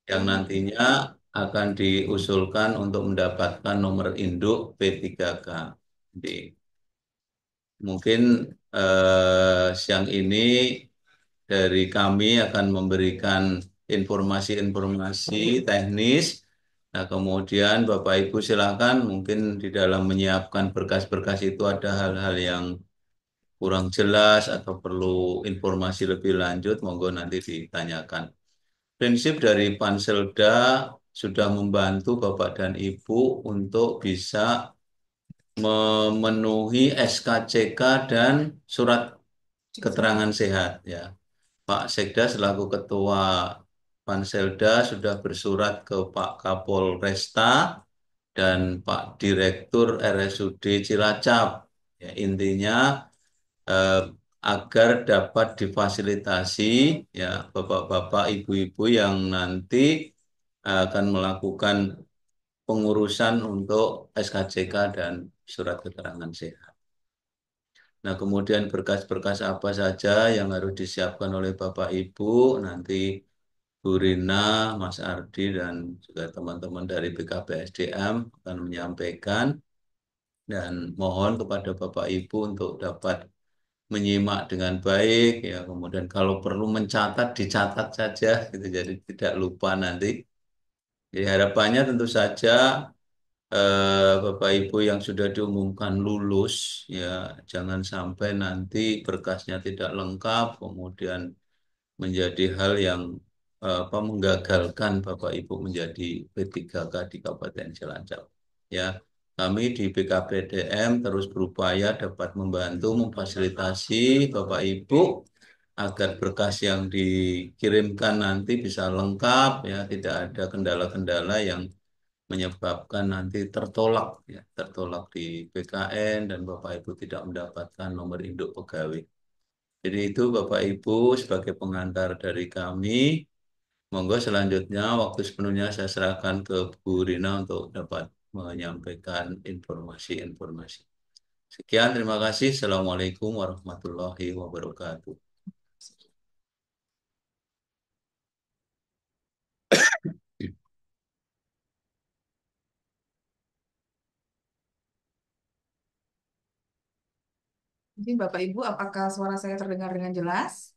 yang nantinya akan diusulkan untuk mendapatkan nomor induk P3K. Jadi mungkin siang ini dari kami akan memberikan informasi-informasi teknis. Nah, kemudian Bapak Ibu silakan mungkin di dalam menyiapkan berkas-berkas itu ada hal-hal yang kurang jelas atau perlu informasi lebih lanjut, monggo nanti ditanyakan. Prinsip dari Panselda sudah membantu Bapak dan Ibu untuk bisa memenuhi SKCK dan surat keterangan sehat ya. Pak Sekda selaku Ketua Panselda sudah bersurat ke Pak Kapolresta dan Pak Direktur RSUD Cilacap. Ya, intinya eh, agar dapat difasilitasi ya bapak-bapak, ibu-ibu yang nanti akan melakukan pengurusan untuk SKCK dan surat keterangan sehat. Nah, kemudian berkas-berkas apa saja yang harus disiapkan oleh Bapak Ibu, nanti Bu Rina, Mas Ardi, dan juga teman-teman dari BKPSDM akan menyampaikan dan mohon kepada Bapak Ibu untuk dapat menyimak dengan baik, ya kemudian kalau perlu mencatat, dicatat saja, gitu, jadi tidak lupa nanti. Jadi harapannya tentu saja Bapak Ibu yang sudah diumumkan lulus, ya jangan sampai nanti berkasnya tidak lengkap, kemudian menjadi hal yang menggagalkan Bapak Ibu menjadi P3K di Kabupaten Cilacap. Ya, kami di BKPDM terus berupaya dapat membantu memfasilitasi Bapak Ibu agar berkas yang dikirimkan nanti bisa lengkap, ya tidak ada kendala-kendala yang menyebabkan nanti tertolak, ya tertolak di BKN dan Bapak Ibu tidak mendapatkan nomor induk pegawai. Jadi itu Bapak Ibu sebagai pengantar dari kami. Monggo selanjutnya waktu sepenuhnya saya serahkan ke Bu Rina untuk dapat menyampaikan informasi-informasi. Sekian, terima kasih. Assalamualaikum warahmatullahi wabarakatuh. Mungkin Bapak Ibu, apakah suara saya terdengar dengan jelas?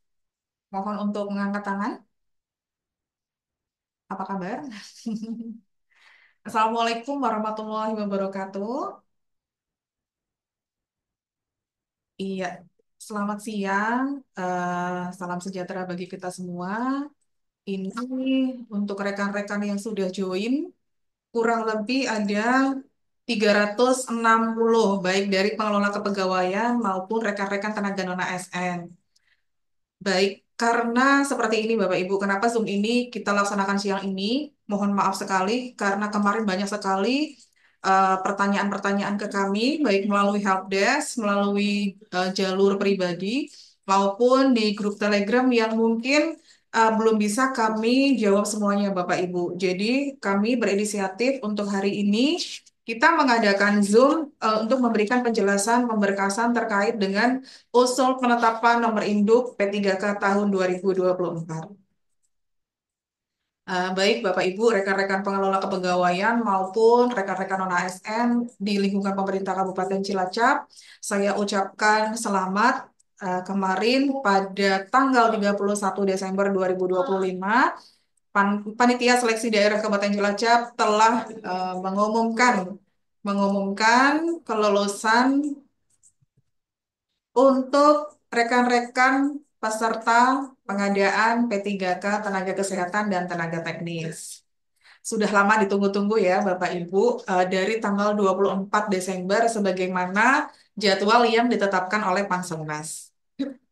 Mohon untuk mengangkat tangan. Apa kabar? Assalamualaikum warahmatullahi wabarakatuh. Iya, selamat siang. Salam sejahtera bagi kita semua. Ini untuk rekan-rekan yang sudah join, kurang lebih ada 360, baik dari pengelola kepegawaian maupun rekan-rekan tenaga non ASN. Baik, karena seperti ini Bapak Ibu, kenapa Zoom ini kita laksanakan siang ini? Mohon maaf sekali, karena kemarin banyak sekali pertanyaan-pertanyaan ke kami, baik melalui helpdesk, melalui jalur pribadi, maupun di grup Telegram yang mungkin belum bisa kami jawab semuanya Bapak Ibu. Jadi kami berinisiatif untuk hari ini kita mengadakan Zoom untuk memberikan penjelasan pemberkasan terkait dengan usul penetapan nomor induk P3K tahun 2024. Baik Bapak Ibu, rekan-rekan pengelola kepegawaian maupun rekan-rekan non-ASN di lingkungan pemerintah Kabupaten Cilacap, saya ucapkan selamat kemarin pada tanggal 31 Desember 2025, Panitia Seleksi Daerah Kabupaten Cilacap telah mengumumkan kelulusan untuk rekan-rekan peserta pengadaan P3K tenaga kesehatan dan tenaga teknis. Sudah lama ditunggu-tunggu ya Bapak Ibu, dari tanggal 24 Desember sebagaimana jadwal yang ditetapkan oleh Panselnas.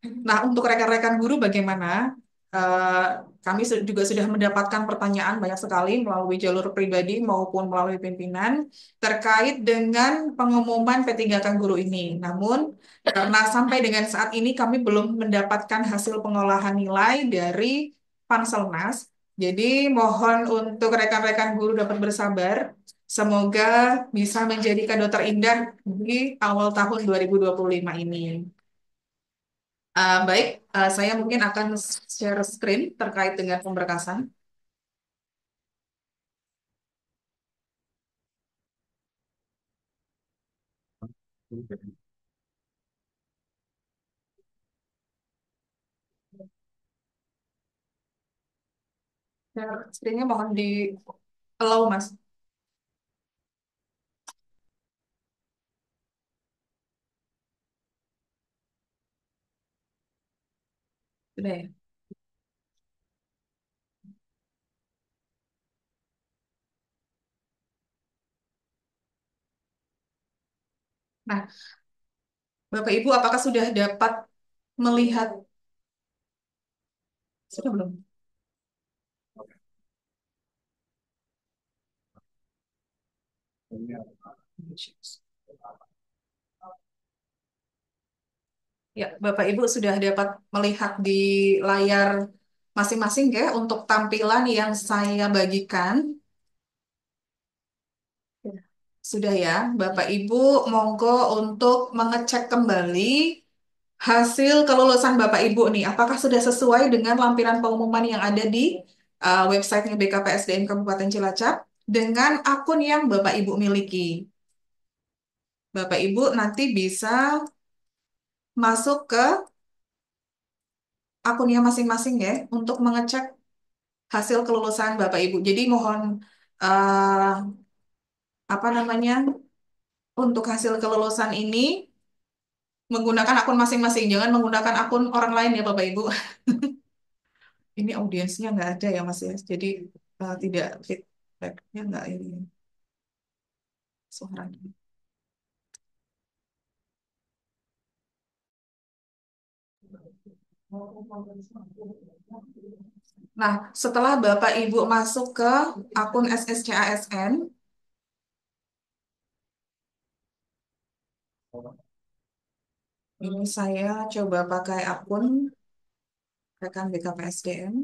Nah, untuk rekan-rekan guru bagaimana? Eh, Kami juga sudah mendapatkan pertanyaan banyak sekali melalui jalur pribadi maupun melalui pimpinan terkait dengan pengumuman P3K guru ini. Namun, karena sampai dengan saat ini kami belum mendapatkan hasil pengolahan nilai dari Panselnas, jadi mohon untuk rekan-rekan guru dapat bersabar. Semoga bisa menjadi kado terindah di awal tahun 2025 ini. Baik, saya mungkin akan share screen terkait dengan pemberkasan. Ya, screennya mohon di allow, Mas. Sudah ya? Nah, Bapak Ibu apakah sudah dapat melihat, sudah belum? Ya, Bapak Ibu sudah dapat melihat di layar masing-masing ya untuk tampilan yang saya bagikan. Ya. Sudah ya, Bapak Ibu monggo untuk mengecek kembali hasil kelulusan Bapak Ibu nih. Apakah sudah sesuai dengan lampiran pengumuman yang ada di websitenya BKPSDM Kabupaten Cilacap dengan akun yang Bapak Ibu miliki. Bapak Ibu nanti bisa masuk ke akunnya masing-masing ya untuk mengecek hasil kelulusan Bapak Ibu. Jadi mohon eh, apa namanya untuk hasil kelulusan ini menggunakan akun masing-masing, jangan menggunakan akun orang lain ya Bapak Ibu. Ini audiensnya nggak ada ya Mas ya, jadi tidak feedbacknya nggak ini suaranya. Nah, setelah Bapak Ibu masuk ke akun SSCASN, ini saya coba pakai akun rekan BKPSDM.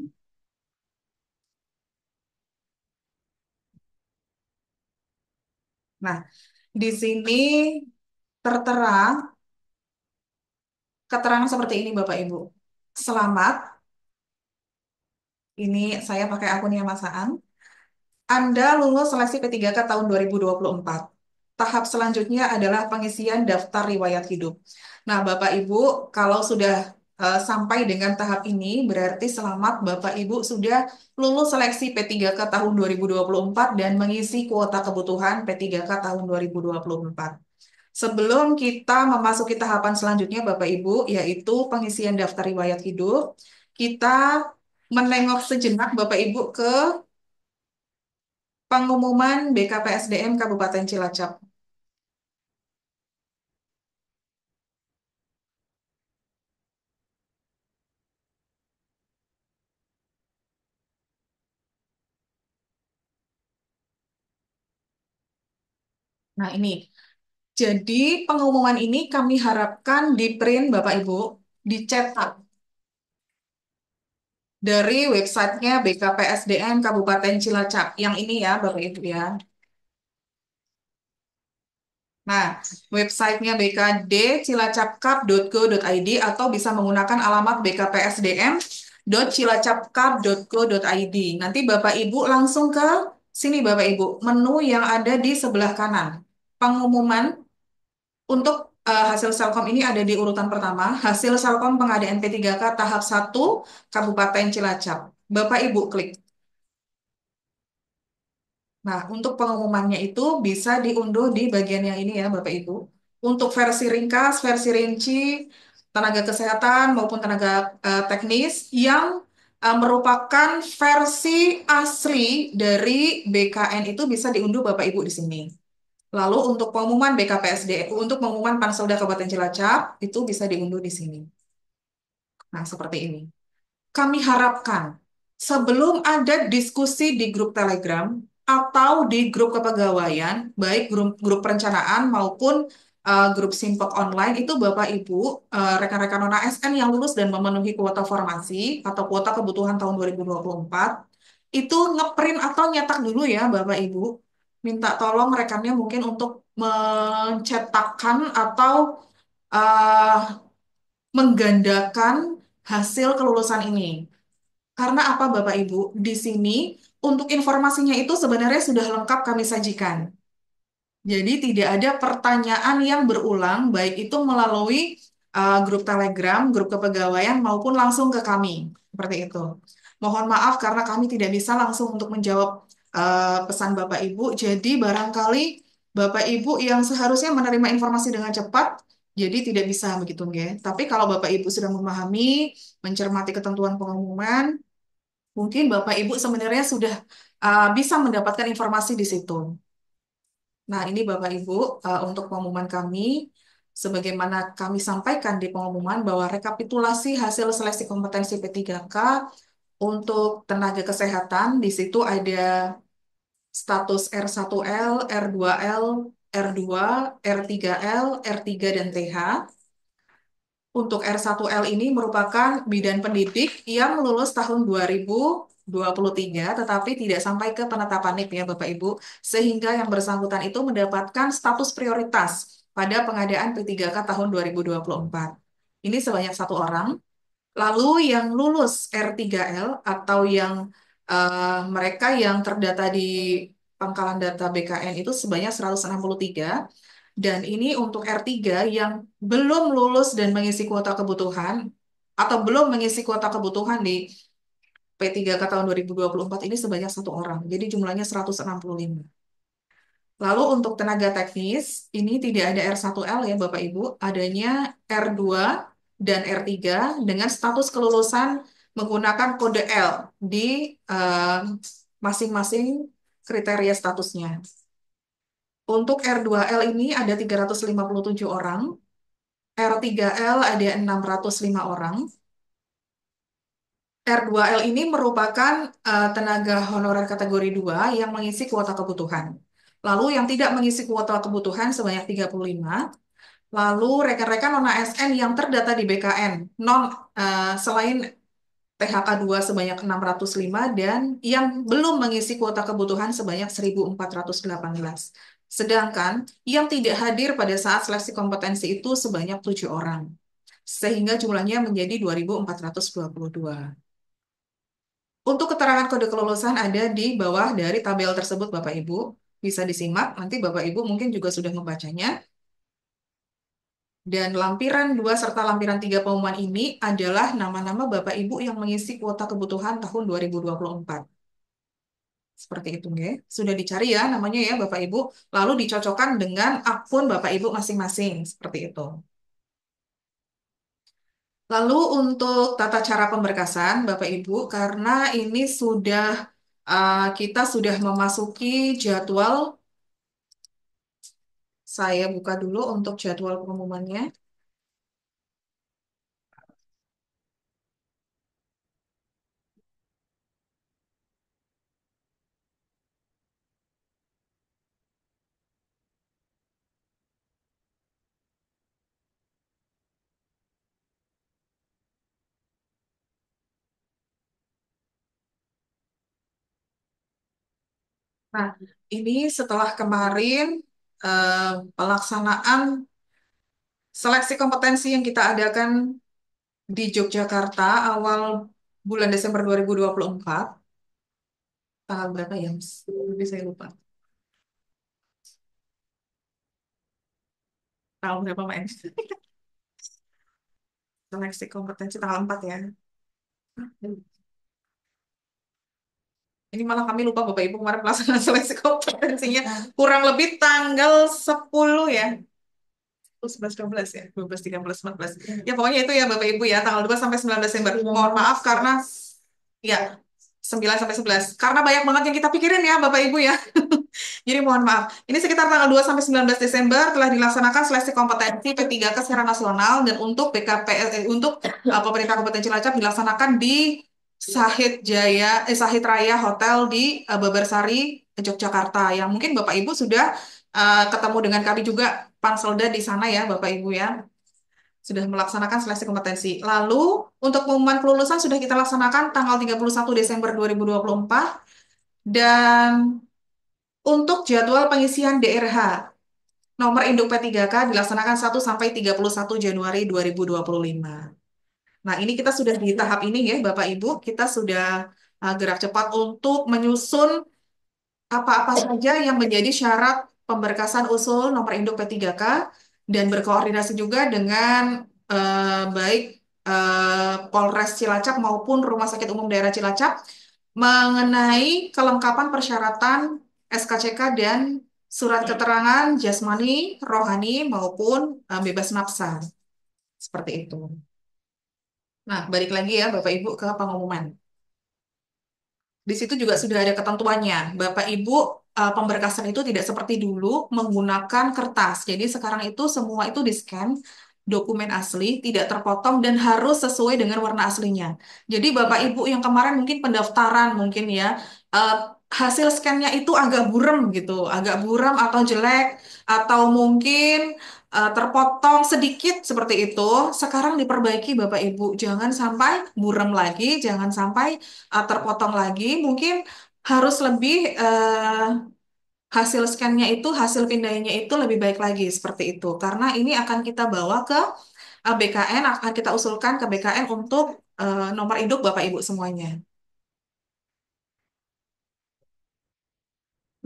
Nah, di sini tertera keterangan seperti ini Bapak Ibu. Selamat, ini saya pakai akunnya Mas Aan. Anda lulus seleksi P3K tahun 2024. Tahap selanjutnya adalah pengisian daftar riwayat hidup. Nah, Bapak Ibu, kalau sudah sampai dengan tahap ini, berarti selamat Bapak Ibu sudah lulus seleksi P3K tahun 2024 dan mengisi kuota kebutuhan P3K tahun 2024. Sebelum kita memasuki tahapan selanjutnya, Bapak Ibu, yaitu pengisian daftar riwayat hidup, kita menengok sejenak Bapak Ibu ke pengumuman BKPSDM Kabupaten Cilacap. Nah, ini. Jadi pengumuman ini kami harapkan di print Bapak Ibu, dicetak dari websitenya BKPSDM Kabupaten Cilacap. Yang ini ya Bapak Ibu ya. Nah, websitenya bkdcilacapcup.go.id atau bisa menggunakan alamat bkpsdm.cilacapcup.go.id. Nanti Bapak Ibu langsung ke sini Bapak Ibu, menu yang ada di sebelah kanan. Pengumuman untuk hasil Selkom ini ada di urutan pertama, hasil Selkom pengadaan P3K tahap 1 Kabupaten Cilacap. Bapak Ibu klik. Nah, untuk pengumumannya itu bisa diunduh di bagian yang ini ya, Bapak Ibu. Untuk versi ringkas, versi rinci, tenaga kesehatan maupun tenaga teknis yang merupakan versi asli dari BKN itu bisa diunduh Bapak Ibu di sini. Lalu untuk pengumuman BKPSD, untuk pengumuman Panselda Kabupaten Cilacap itu bisa diunduh di sini. Nah, seperti ini. Kami harapkan sebelum ada diskusi di grup Telegram atau di grup kepegawaian, baik grup perencanaan maupun grup Simpok online, itu Bapak Ibu, rekan-rekan non-ASN yang lulus dan memenuhi kuota formasi atau kuota kebutuhan tahun 2024, itu ngeprint atau nyetak dulu ya Bapak Ibu. Minta tolong rekannya mungkin untuk mencetakkan atau eh, menggandakan hasil kelulusan ini. Karena apa Bapak Ibu? Di sini untuk informasinya itu sebenarnya sudah lengkap kami sajikan. Jadi tidak ada pertanyaan yang berulang, baik itu melalui grup Telegram, grup kepegawaian maupun langsung ke kami. Seperti itu. Mohon maaf karena kami tidak bisa langsung untuk menjawab pesan Bapak Ibu. Jadi barangkali Bapak Ibu yang seharusnya menerima informasi dengan cepat, jadi tidak bisa begitu, nggih. Tapi kalau Bapak Ibu sudah memahami, mencermati ketentuan pengumuman, mungkin Bapak Ibu sebenarnya sudah bisa mendapatkan informasi di situ. Nah, ini Bapak Ibu, untuk pengumuman kami, sebagaimana kami sampaikan di pengumuman bahwa rekapitulasi hasil seleksi kompetensi P3K untuk tenaga kesehatan, di situ ada status R1L, R2L, R2, R3L, R3, dan TH. Untuk R1L ini merupakan bidan pendidik yang lulus tahun 2023, tetapi tidak sampai ke penetapan NIP ya Bapak Ibu, sehingga yang bersangkutan itu mendapatkan status prioritas pada pengadaan P3K tahun 2024. Ini sebanyak satu orang. Lalu yang lulus R3L atau yang mereka yang terdata di pangkalan data BKN itu sebanyak 163. Dan ini untuk R3 yang belum lulus dan mengisi kuota kebutuhan atau belum mengisi kuota kebutuhan di P3K tahun 2024 ini sebanyak satu orang. Jadi jumlahnya 165. Lalu untuk tenaga teknis, ini tidak ada R1L ya Bapak Ibu, adanya R2 dan R3 dengan status kelulusan menggunakan kode L di masing-masing kriteria statusnya. Untuk R2L ini ada 357 orang, R3L ada 605 orang. R2L ini merupakan tenaga honorer kategori 2 yang mengisi kuota kebutuhan. Lalu yang tidak mengisi kuota kebutuhan sebanyak 35. Lalu rekan-rekan non-ASN yang terdata di BKN non selain THK 2 sebanyak 605 dan yang belum mengisi kuota kebutuhan sebanyak 1.418. Sedangkan yang tidak hadir pada saat seleksi kompetensi itu sebanyak 7 orang. Sehingga jumlahnya menjadi 2.422. Untuk keterangan kode kelulusan ada di bawah dari tabel tersebut Bapak Ibu. Bisa disimak, nanti Bapak Ibu mungkin juga sudah membacanya. Dan lampiran 2 serta lampiran 3 pengumuman ini adalah nama-nama Bapak Ibu yang mengisi kuota kebutuhan tahun 2024. Seperti itu, nggih. Sudah dicari ya namanya ya Bapak Ibu, lalu dicocokkan dengan akun Bapak Ibu masing-masing, seperti itu. Lalu untuk tata cara pemberkasan Bapak Ibu, karena ini sudah kita sudah memasuki jadwal, saya buka dulu untuk jadwal pengumumannya. Nah, ini setelah kemarin eh, pelaksanaan seleksi kompetensi yang kita adakan di Yogyakarta awal bulan Desember 2024, tanggal berapa ya, Mas? Tapi saya lupa. Tanggal berapa, Mas? Seleksi kompetensi tanggal 4 ya. Ini malah kami lupa Bapak Ibu kemarin pelaksanaan seleksi kompetensinya kurang lebih tanggal 10 ya. 11, 12 ya, 12, 13, 14. Ya pokoknya itu ya Bapak Ibu ya, tanggal 2 sampai 19 Desember. Mohon maaf karena ya 9 sampai 11. Karena banyak banget yang kita pikirin ya Bapak Ibu ya. Jadi mohon maaf. Ini sekitar tanggal 2 sampai 19 Desember telah dilaksanakan seleksi kompetensi P3K secara nasional dan untuk untuk pemerintah Kabupaten Cilacap dilaksanakan di Sahid Raya Hotel di Babarsari, Yogyakarta. Yang mungkin Bapak Ibu sudah ketemu dengan kami juga Panselda di sana ya Bapak Ibu ya. Sudah melaksanakan seleksi kompetensi. Lalu untuk pengumuman kelulusan sudah kita laksanakan tanggal 31 Desember 2024 dan untuk jadwal pengisian DRH nomor induk P3K dilaksanakan 1 sampai 31 Januari 2025. Nah, ini kita sudah di tahap ini ya Bapak Ibu, kita sudah gerak cepat untuk menyusun apa-apa saja yang menjadi syarat pemberkasan usul nomor induk P3K dan berkoordinasi juga dengan baik Polres Cilacap maupun Rumah Sakit Umum Daerah Cilacap mengenai kelengkapan persyaratan SKCK dan surat keterangan jasmani, rohani maupun bebas nafsa. Seperti itu. Nah, balik lagi ya Bapak Ibu ke pengumuman. Di situ juga sudah ada ketentuannya. Bapak Ibu, pemberkasan itu tidak seperti dulu menggunakan kertas. Jadi sekarang itu semua itu di-scan, dokumen asli, tidak terpotong dan harus sesuai dengan warna aslinya. Jadi Bapak Ibu yang kemarin mungkin pendaftaran mungkin ya, eh, hasil scan-nya itu agak buram gitu, agak buram atau jelek, atau mungkin terpotong sedikit seperti itu. Sekarang diperbaiki Bapak Ibu, jangan sampai buram lagi, jangan sampai terpotong lagi, mungkin harus lebih hasil scan-nya itu, hasil pindainya itu lebih baik lagi seperti itu. Karena ini akan kita bawa ke BKN, akan kita usulkan ke BKN untuk nomor induk Bapak Ibu semuanya.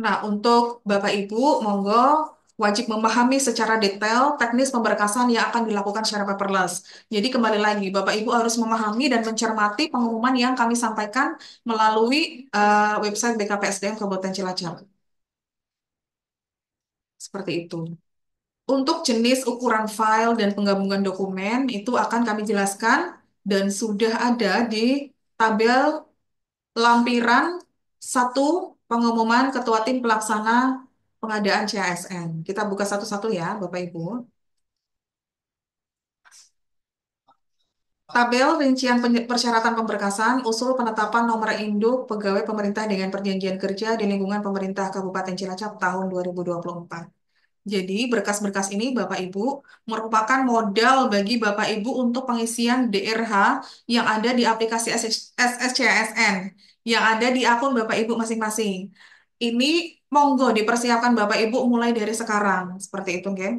Nah, untuk Bapak Ibu, monggo wajib memahami secara detail teknis pemberkasan yang akan dilakukan secara paperless. Jadi kembali lagi, Bapak Ibu harus memahami dan mencermati pengumuman yang kami sampaikan melalui website BKPSDM Kabupaten Cilacap. Seperti itu. Untuk jenis ukuran file dan penggabungan dokumen itu akan kami jelaskan dan sudah ada di tabel lampiran satu pengumuman Ketua Tim Pelaksana Pengadaan CASN. Kita buka satu-satu ya, Bapak Ibu. Tabel rincian persyaratan pemberkasan, usul penetapan nomor induk pegawai pemerintah dengan perjanjian kerja di lingkungan pemerintah Kabupaten Cilacap tahun 2024. Jadi, berkas-berkas ini, Bapak Ibu, merupakan modal bagi Bapak Ibu untuk pengisian DRH yang ada di aplikasi SSCASN, yang ada di akun Bapak Ibu masing-masing. Ini monggo dipersiapkan Bapak Ibu mulai dari sekarang. Seperti itu, Gen.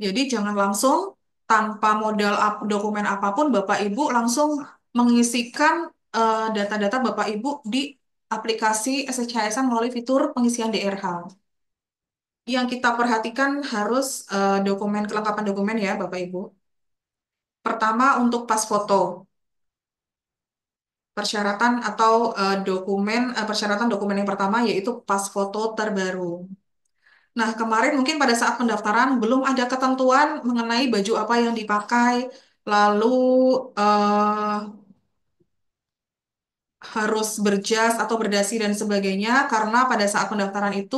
Jadi, jangan langsung tanpa modal dokumen apapun, Bapak Ibu langsung mengisikan data-data Bapak Ibu di aplikasi SSCASN melalui fitur pengisian DRH. Yang kita perhatikan harus dokumen kelengkapan dokumen ya Bapak Ibu. Pertama untuk pas foto, persyaratan atau persyaratan dokumen yang pertama yaitu pas foto terbaru. Nah, kemarin mungkin pada saat pendaftaran belum ada ketentuan mengenai baju apa yang dipakai, lalu eh, harus berjas atau berdasi dan sebagainya karena pada saat pendaftaran itu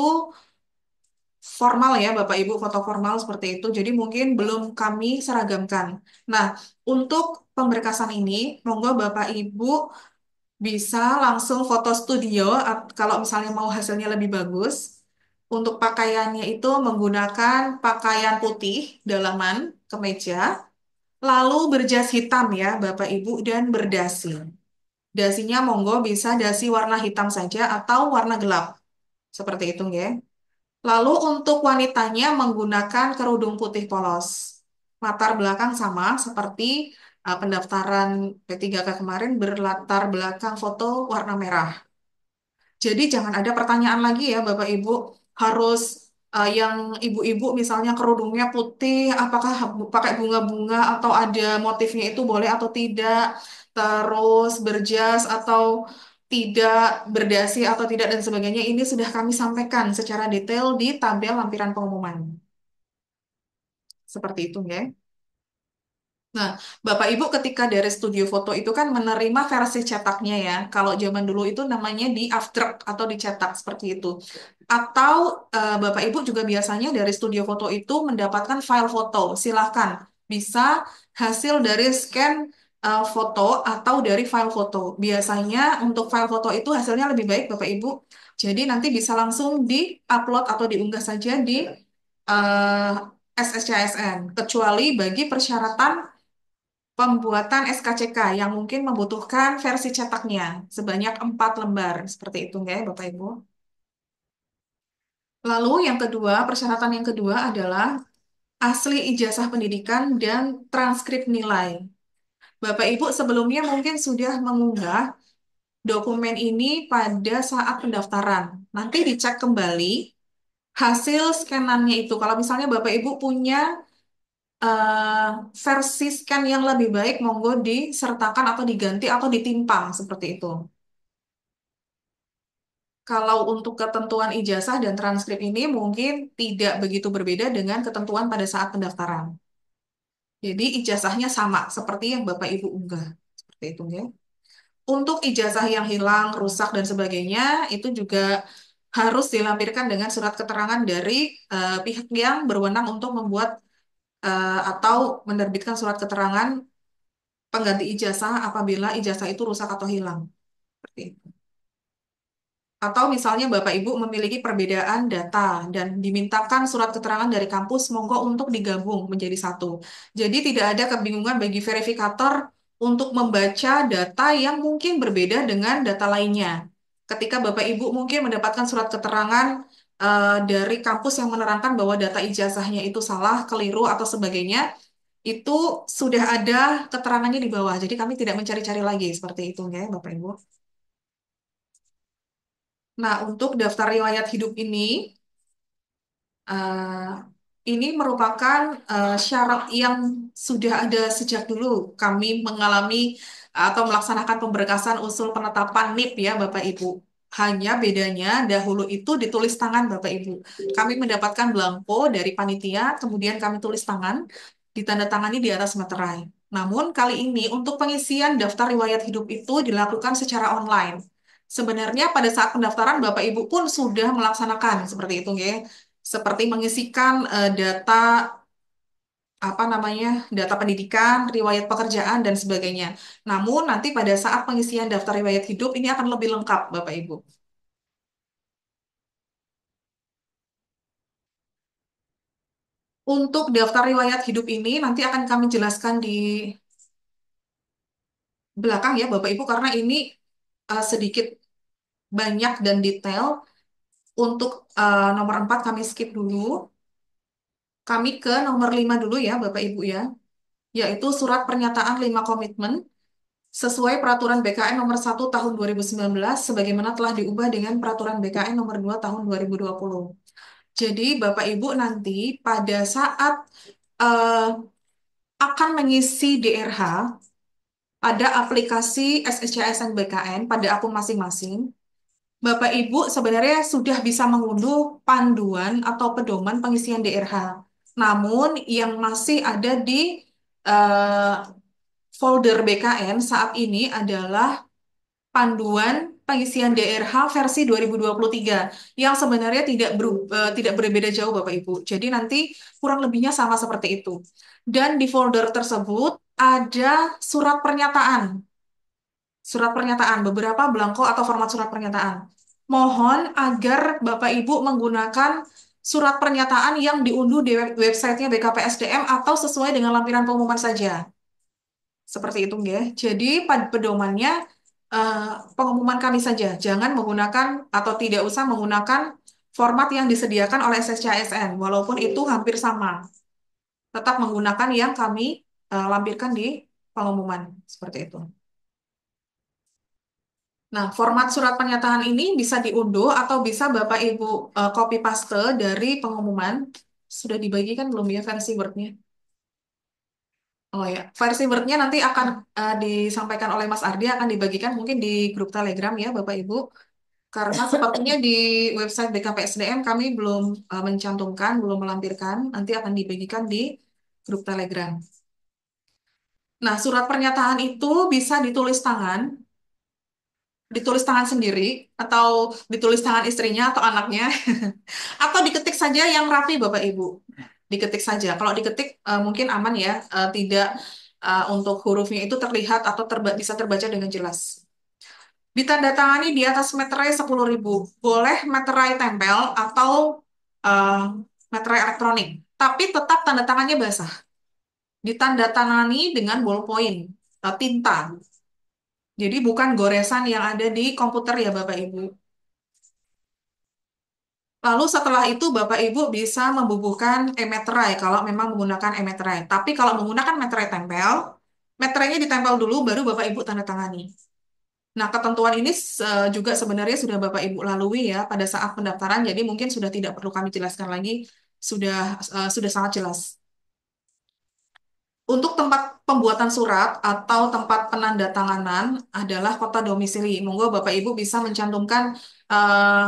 formal ya Bapak Ibu, foto formal seperti itu. Jadi mungkin belum kami seragamkan. Nah, untuk pemberkasan ini, monggo Bapak Ibu bisa langsung foto studio kalau misalnya mau hasilnya lebih bagus. Untuk pakaiannya itu menggunakan pakaian putih dalaman kemeja, lalu berjas hitam ya Bapak Ibu dan berdasi. Dasinya monggo bisa dasi warna hitam saja atau warna gelap. Seperti itu ya. Lalu untuk wanitanya menggunakan kerudung putih polos. Latar belakang sama seperti pendaftaran P3K kemarin berlatar belakang foto warna merah. Jadi jangan ada pertanyaan lagi ya Bapak Ibu, harus yang ibu-ibu misalnya kerudungnya putih, apakah pakai bunga-bunga atau ada motifnya itu boleh atau tidak, terus berjas atau tidak, berdasi atau tidak dan sebagainya. Ini sudah kami sampaikan secara detail di tabel lampiran pengumuman. Seperti itu ya. Nah, Bapak Ibu ketika dari studio foto itu kan menerima versi cetaknya ya. Kalau zaman dulu itu namanya di afdruk atau dicetak seperti itu. Atau Bapak Ibu juga biasanya dari studio foto itu mendapatkan file foto. Silahkan bisa hasil dari scan foto atau dari file foto. Biasanya untuk file foto itu hasilnya lebih baik Bapak Ibu. Jadi nanti bisa langsung di-upload atau diunggah saja di eh, SSCSN. Kecuali bagi persyaratan pembuatan SKCK yang mungkin membutuhkan versi cetaknya sebanyak 4 lembar. Seperti itu ya, Bapak Ibu. Lalu yang kedua, persyaratan yang kedua adalah asli ijazah pendidikan dan transkrip nilai. Bapak Ibu sebelumnya mungkin sudah mengunggah dokumen ini pada saat pendaftaran. Nanti dicek kembali hasil scanannya itu. Kalau misalnya Bapak Ibu punya eh, versi scan yang lebih baik, monggo disertakan atau diganti atau ditimpang seperti itu. Kalau untuk ketentuan ijazah dan transkrip ini mungkin tidak begitu berbeda dengan ketentuan pada saat pendaftaran. Jadi ijazahnya sama seperti yang Bapak Ibu unggah. Seperti itu ya. Untuk ijazah yang hilang, rusak dan sebagainya itu juga harus dilampirkan dengan surat keterangan dari pihak yang berwenang untuk membuat atau menerbitkan surat keterangan pengganti ijazah apabila ijazah itu rusak atau hilang. Seperti itu. Atau misalnya Bapak Ibu memiliki perbedaan data dan dimintakan surat keterangan dari kampus, monggo untuk digabung menjadi satu. Jadi tidak ada kebingungan bagi verifikator untuk membaca data yang mungkin berbeda dengan data lainnya. Ketika Bapak Ibu mungkin mendapatkan surat keterangan dari kampus yang menerangkan bahwa data ijazahnya itu salah, keliru atau sebagainya, itu sudah ada keterangannya di bawah. Jadi kami tidak mencari-cari lagi seperti itu ya, Bapak Ibu. Nah, untuk daftar riwayat hidup eh, ini merupakan syarat yang sudah ada sejak dulu. Kami mengalami atau melaksanakan pemberkasan usul penetapan NIP ya, Bapak Ibu. Hanya bedanya dahulu itu ditulis tangan Bapak Ibu. Kami mendapatkan belangko dari panitia, kemudian kami tulis tangan, ditandatangani di atas materai. Namun kali ini untuk pengisian daftar riwayat hidup itu dilakukan secara online. Sebenarnya pada saat pendaftaran Bapak Ibu pun sudah melaksanakan seperti itu ya. Seperti mengisikan data apa namanya? Data pendidikan, riwayat pekerjaan dan sebagainya. Namun nanti pada saat pengisian daftar riwayat hidup ini akan lebih lengkap Bapak Ibu. Untuk daftar riwayat hidup ini nanti akan kami jelaskan di belakang ya Bapak Ibu karena ini sedikit banyak dan detail. Untuk nomor 4 kami skip dulu. Kami ke nomor 5 dulu ya Bapak Ibu ya, yaitu surat pernyataan 5 komitmen sesuai peraturan BKN nomor 1 tahun 2019 sebagaimana telah diubah dengan peraturan BKN nomor 2 tahun 2020. Jadi Bapak Ibu nanti pada saat eh, akan mengisi DRH, ada aplikasi SSCSN BKN pada akun masing-masing. Bapak Ibu sebenarnya sudah bisa mengunduh panduan atau pedoman pengisian DRH. Namun yang masih ada di eh, folder BKN saat ini adalah panduan pengisian DRH versi 2023 yang sebenarnya tidak berbeda jauh Bapak Ibu. Jadi nanti kurang lebihnya sama seperti itu. Dan di folder tersebut ada surat pernyataan. Surat pernyataan, beberapa belangko atau format surat pernyataan. Mohon agar Bapak Ibu menggunakan surat pernyataan yang diunduh di websitenya BKPSDM atau sesuai dengan lampiran pengumuman saja. Seperti itu ya. Jadi pada pedomannya eh, pengumuman kami saja. Jangan menggunakan atau tidak usah menggunakan format yang disediakan oleh SSCSN. Walaupun itu hampir sama. Tetap menggunakan yang kami lampirkan di pengumuman. Seperti itu. Nah, format surat pernyataan ini bisa diunduh atau bisa Bapak Ibu copy paste dari pengumuman. Sudah dibagikan belum ya versi Word-nya? Oh ya, versi Word-nya nanti akan disampaikan oleh Mas Ardi, akan dibagikan mungkin di grup Telegram ya Bapak Ibu. Karena sepertinya di website BKPSDM kami belum mencantumkan, belum melampirkan, nanti akan dibagikan di grup Telegram. Nah, surat pernyataan itu bisa ditulis tangan sendiri, atau ditulis tangan istrinya atau anaknya, atau diketik saja yang rapi Bapak Ibu. Diketik saja. Kalau diketik mungkin aman ya, tidak untuk hurufnya itu terlihat atau bisa terbaca dengan jelas. Ditandatangani di atas meterai 10.000. Boleh meterai tempel atau uh, meterai elektronik. Tapi tetap tanda tangannya basah. Ditandatangani dengan ballpoint, tinta. Jadi bukan goresan yang ada di komputer ya Bapak Ibu. Lalu setelah itu Bapak Ibu bisa membubuhkan e-meterai kalau memang menggunakan e-meterai. Tapi kalau menggunakan meterai tempel, meterainya ditempel dulu baru Bapak Ibu tanda tangani. Nah, ketentuan ini juga sebenarnya sudah Bapak Ibu lalui ya pada saat pendaftaran, jadi mungkin sudah tidak perlu kami jelaskan lagi, sudah sudah sangat jelas. Untuk tempat pembuatan surat atau tempat penandatanganan adalah kota domisili. Monggo Bapak Ibu bisa mencantumkan eh,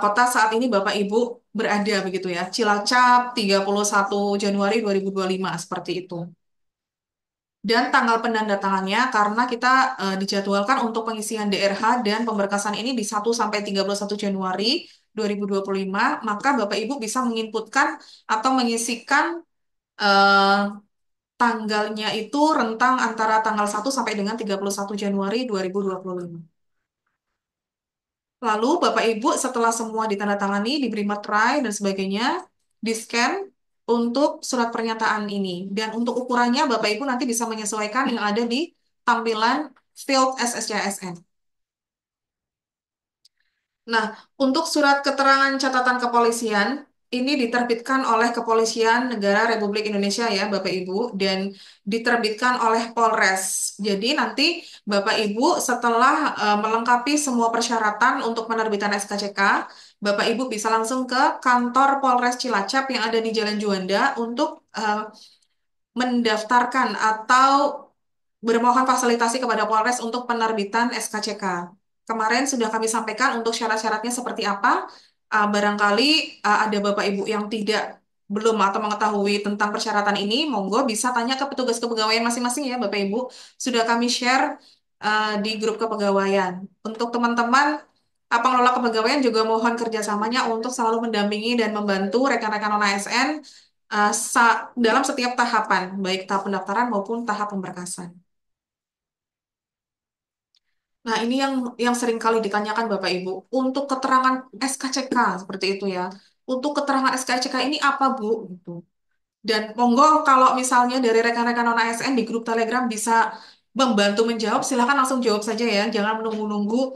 kota saat ini Bapak Ibu berada begitu ya. Cilacap 31 Januari 2025 seperti itu. Dan tanggal penandatangannya karena kita dijadwalkan untuk pengisian DRH dan pemberkasan ini di 1 sampai 31 Januari 2025, maka Bapak Ibu bisa menginputkan atau mengisikan eh, tanggalnya itu rentang antara tanggal 1 sampai dengan 31 Januari 2025. Lalu Bapak Ibu setelah semua ditandatangani, diberi materai dan sebagainya, di-scan untuk surat pernyataan ini. Dan untuk ukurannya Bapak Ibu nanti bisa menyesuaikan yang ada di tampilan field SSCSN. Nah, untuk surat keterangan catatan kepolisian, ini diterbitkan oleh Kepolisian Negara Republik Indonesia ya, Bapak Ibu, dan diterbitkan oleh Polres. Jadi nanti Bapak Ibu setelah melengkapi semua persyaratan untuk penerbitan SKCK, Bapak Ibu bisa langsung ke kantor Polres Cilacap yang ada di Jalan Juanda untuk mendaftarkan atau bermohon fasilitasi kepada Polres untuk penerbitan SKCK. Kemarin sudah kami sampaikan untuk syarat-syaratnya seperti apa. Barangkali ada Bapak Ibu yang tidak belum atau mengetahui tentang persyaratan ini, monggo bisa tanya ke petugas kepegawaian masing-masing ya Bapak Ibu. Sudah kami share di grup kepegawaian. Untuk teman-teman pengelola kepegawaian juga mohon kerjasamanya untuk selalu mendampingi dan membantu rekan-rekan non-ASN dalam setiap tahapan, baik tahap pendaftaran maupun tahap pemberkasan. Nah, ini yang sering kali ditanyakan Bapak Ibu. Untuk keterangan SKCK seperti itu ya. Untuk keterangan SKCK ini apa, Bu? Gitu. Dan monggo kalau misalnya dari rekan-rekan non-ASN di grup Telegram bisa membantu menjawab, silakan langsung jawab saja ya. Jangan menunggu-nunggu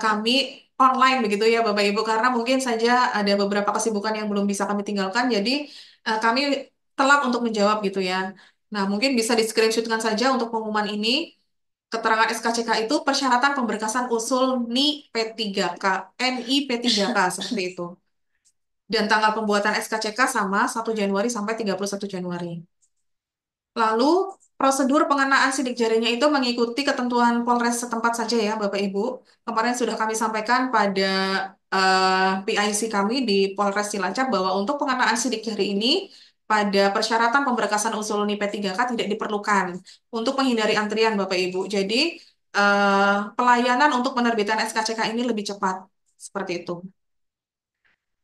kami online begitu ya Bapak Ibu. Karena mungkin saja ada beberapa kesibukan yang belum bisa kami tinggalkan. Jadi kami telat untuk menjawab gitu ya. Nah, mungkin bisa di-screenshotkan saja untuk pengumuman ini. Keterangan SKCK itu persyaratan pemberkasan usul NI P3K, NI P3K seperti itu. Dan tanggal pembuatan SKCK sama 1 Januari sampai 31 Januari. Lalu prosedur pengenaan sidik jarinya itu mengikuti ketentuan Polres setempat saja ya Bapak Ibu. Kemarin sudah kami sampaikan pada PIC kami di Polres Cilacap bahwa untuk pengenaan sidik jari ini pada persyaratan pemberkasan usul NIP 3K tidak diperlukan untuk menghindari antrian Bapak Ibu. Jadi pelayanan untuk penerbitan SKCK ini lebih cepat seperti itu.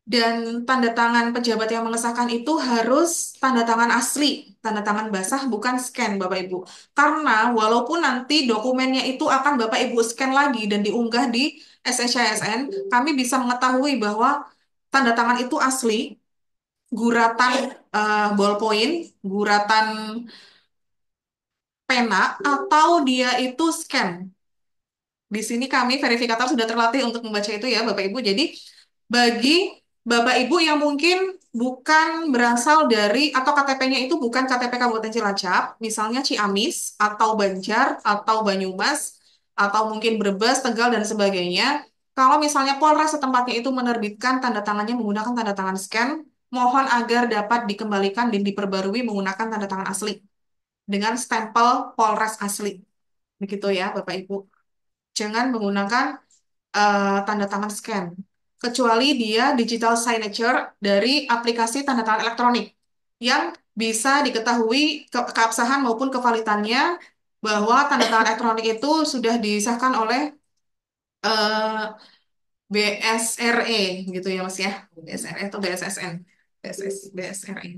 Dan tanda tangan pejabat yang mengesahkan itu harus tanda tangan asli, tanda tangan basah, bukan scan, Bapak Ibu. Karena walaupun nanti dokumennya itu akan Bapak Ibu scan lagi dan diunggah di SSCSN, kami bisa mengetahui bahwa tanda tangan itu asli, guratan ballpoint, guratan pena, atau dia itu scan. Di sini kami verifikator sudah terlatih untuk membaca itu ya Bapak Ibu. Jadi bagi Bapak Ibu yang mungkin bukan berasal dari atau KTP-nya itu bukan KTP Kabupaten Cilacap, misalnya Ciamis atau Banjar atau Banyumas atau mungkin Brebes, Tegal dan sebagainya. Kalau misalnya Polres setempatnya itu menerbitkan tanda tangannya menggunakan tanda tangan scan, mohon agar dapat dikembalikan dan diperbarui menggunakan tanda tangan asli dengan stempel Polres asli. Begitu ya Bapak Ibu. Jangan menggunakan tanda tangan scan, kecuali dia digital signature dari aplikasi tanda tangan elektronik yang bisa diketahui keabsahan maupun kevalitannya bahwa tanda tangan elektronik itu sudah disahkan oleh BSRE gitu ya Mas ya, BSRE atau BSSN, BSRE.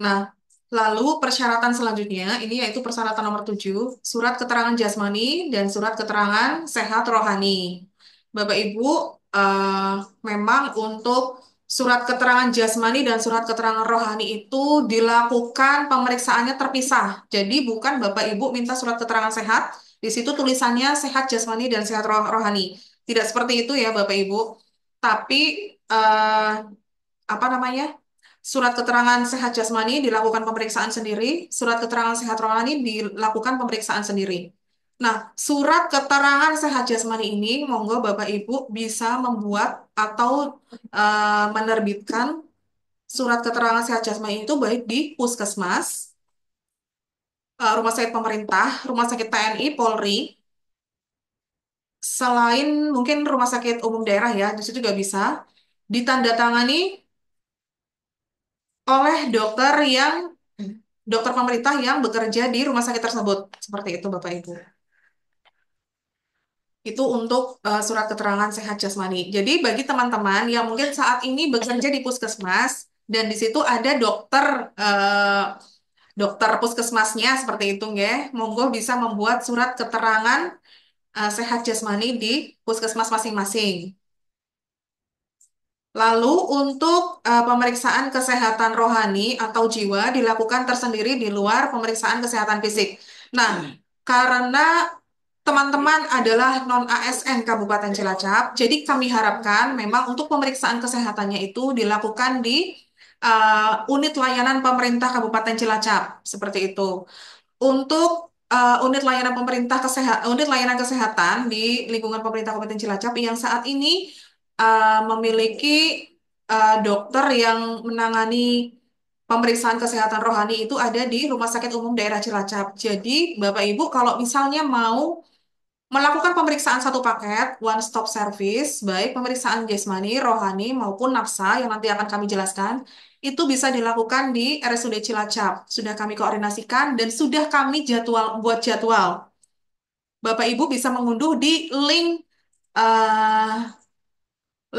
Nah, lalu persyaratan selanjutnya ini yaitu persyaratan nomor 7, surat keterangan jasmani dan surat keterangan sehat rohani. Bapak Ibu, eh, memang untuk surat keterangan jasmani dan surat keterangan rohani itu dilakukan pemeriksaannya terpisah. Jadi bukan Bapak Ibu minta surat keterangan sehat, di situ tulisannya sehat jasmani dan sehat rohani. Tidak seperti itu ya Bapak Ibu. Tapi apa namanya? Surat keterangan sehat jasmani dilakukan pemeriksaan sendiri, surat keterangan sehat rohani dilakukan pemeriksaan sendiri. Nah, surat keterangan sehat jasmani ini, monggo Bapak Ibu bisa membuat atau menerbitkan surat keterangan sehat jasmani itu baik di puskesmas, rumah sakit pemerintah, rumah sakit TNI, Polri, selain mungkin rumah sakit umum daerah ya, di situ juga bisa ditandatangani oleh dokter pemerintah yang bekerja di rumah sakit tersebut. Seperti itu Bapak Ibu. Itu untuk surat keterangan sehat jasmani. Jadi bagi teman-teman yang mungkin saat ini bekerja di puskesmas dan di situ ada dokter puskesmasnya seperti itu ya, monggo bisa membuat surat keterangan sehat jasmani di puskesmas masing-masing. Lalu untuk pemeriksaan kesehatan rohani atau jiwa dilakukan tersendiri di luar pemeriksaan kesehatan fisik. Nah, karena teman-teman adalah non-ASN Kabupaten Cilacap, jadi kami harapkan memang untuk pemeriksaan kesehatannya itu dilakukan di unit layanan pemerintah Kabupaten Cilacap, seperti itu. Untuk unit layanan kesehatan di lingkungan pemerintah Kabupaten Cilacap yang saat ini memiliki dokter yang menangani pemeriksaan kesehatan rohani itu ada di Rumah Sakit Umum Daerah Cilacap. Jadi, Bapak Ibu kalau misalnya mau melakukan pemeriksaan satu paket, one stop service, baik pemeriksaan jasmani, rohani, maupun nafsa yang nanti akan kami jelaskan, itu bisa dilakukan di RSUD Cilacap. Sudah kami koordinasikan dan sudah kami buat jadwal. Bapak Ibu bisa mengunduh di link eh,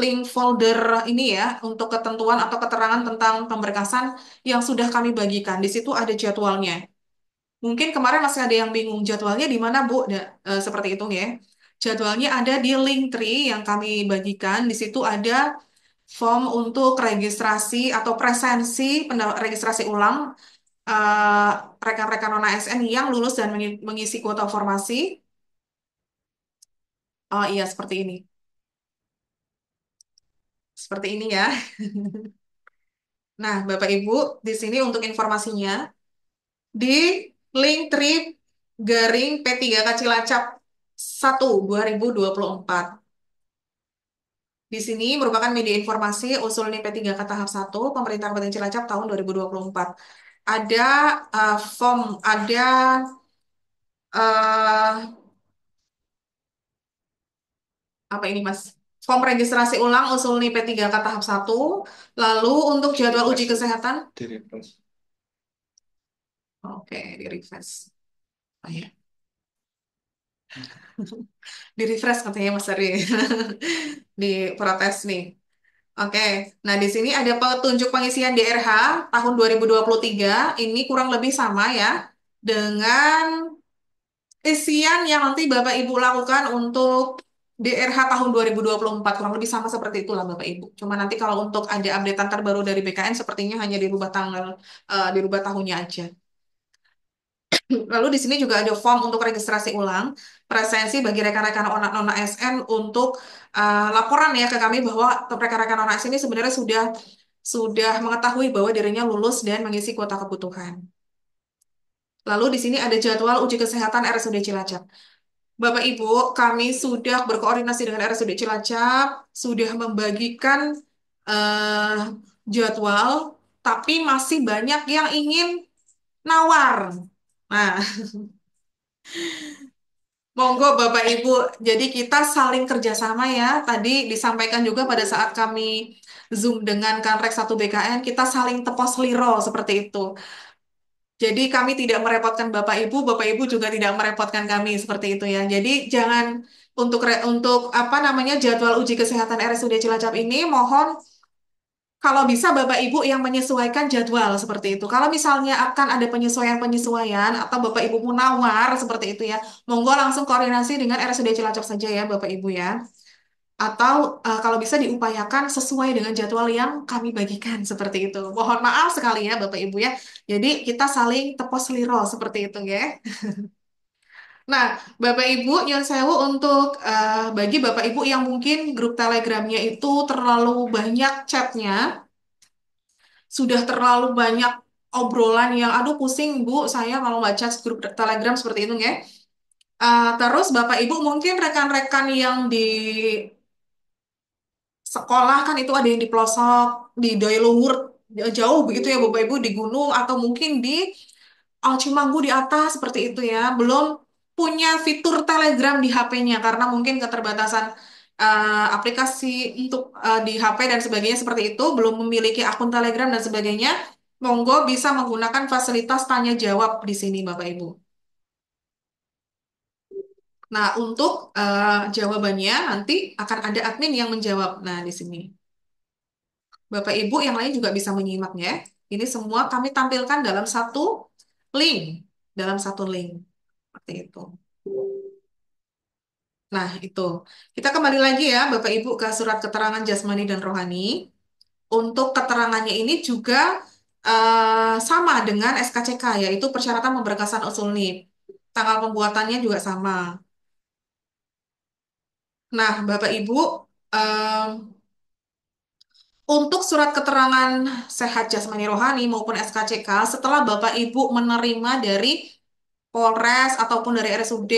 link folder ini ya untuk ketentuan atau keterangan tentang pemberkasan yang sudah kami bagikan. Di situ ada jadwalnya. Mungkin kemarin masih ada yang bingung jadwalnya di mana, Bu? Seperti itu ya. Jadwalnya ada di Linktree yang kami bagikan. Di situ ada form untuk registrasi atau presensi registrasi ulang eh, rekan-rekan non-ASN yang lulus dan mengisi kuota formasi. Oh iya, seperti ini. Seperti ini ya. Nah, Bapak Ibu, di sini untuk informasinya, di Linktree garing P3K Cilacap 1 2024. Di sini merupakan media informasi usul NIP 3K tahap 1 Pemerintah Kabupaten Cilacap tahun 2024. Ada form, ada eh, apa ini Mas? Form registrasi ulang usul NIP 3K tahap 1. Lalu untuk jadwal uji kesehatan. Oke, di refresh. Oh, ya. Di refresh katanya Mas Ari. Di protes nih. Oke, nah di sini ada petunjuk pengisian DRH tahun 2023. Ini kurang lebih sama ya dengan isian yang nanti Bapak Ibu lakukan untuk DRH tahun 2024. Kurang lebih sama seperti itulah Bapak Ibu. Cuma nanti kalau untuk ada updatean terbaru dari BKN sepertinya hanya dirubah dirubah tahunnya aja. Lalu di sini juga ada form untuk registrasi ulang presensi bagi rekan-rekan non-ASN untuk laporan ya ke kami bahwa rekan-rekan non-ASN ini sebenarnya sudah mengetahui bahwa dirinya lulus dan mengisi kuota kebutuhan. Lalu di sini ada jadwal uji kesehatan RSUD Cilacap. Bapak Ibu, kami sudah berkoordinasi dengan RSUD Cilacap, sudah membagikan eh, jadwal, tapi masih banyak yang ingin nawar. Nah, monggo Bapak Ibu, jadi kita saling kerjasama ya. Tadi disampaikan juga pada saat kami Zoom dengan Kanrek 1 BKN, kita saling tepos liro seperti itu. Jadi kami tidak merepotkan Bapak Ibu juga tidak merepotkan kami seperti itu ya. Jadi jangan untuk apa namanya jadwal uji kesehatan RSUD Cilacap ini mohon kalau bisa Bapak Ibu yang menyesuaikan jadwal seperti itu. Kalau misalnya akan ada penyesuaian-penyesuaian atau Bapak Ibu mau nawar seperti itu ya, monggo langsung koordinasi dengan RSUD Cilacap saja ya Bapak Ibu ya. Atau kalau bisa diupayakan sesuai dengan jadwal yang kami bagikan seperti itu. Mohon maaf sekali ya Bapak Ibu ya. Jadi kita saling tepos liro seperti itu ya. Nah, Bapak Ibu, nyun sewu untuk bagi Bapak Ibu yang mungkin grup Telegramnya itu terlalu banyak chatnya, sudah terlalu banyak obrolan yang, aduh pusing Bu, saya kalau baca grup Telegram seperti itu ya. Terus Bapak Ibu mungkin rekan-rekan yang di sekolah kan itu ada yang di pelosok, di daya luhur jauh begitu ya Bapak Ibu di gunung atau mungkin di Cimanggu di atas seperti itu ya. Belum punya fitur Telegram di HP-nya karena mungkin keterbatasan aplikasi untuk di HP dan sebagainya seperti itu, belum memiliki akun Telegram dan sebagainya. Monggo bisa menggunakan fasilitas tanya jawab di sini Bapak Ibu. Nah, untuk jawabannya nanti akan ada admin yang menjawab. Nah, di sini. Bapak Ibu yang lain juga bisa menyimaknya. Ini semua kami tampilkan dalam satu link. Dalam satu link. Seperti itu. Nah, itu. Kita kembali lagi ya, Bapak Ibu, ke surat keterangan jasmani dan rohani. Untuk keterangannya ini juga sama dengan SKCK, yaitu persyaratan pemberkasan usul NIP. Tanggal pembuatannya juga sama. Nah, Bapak Ibu, em, untuk surat keterangan sehat jasmani rohani maupun SKCK, setelah Bapak Ibu menerima dari Polres ataupun dari RSUD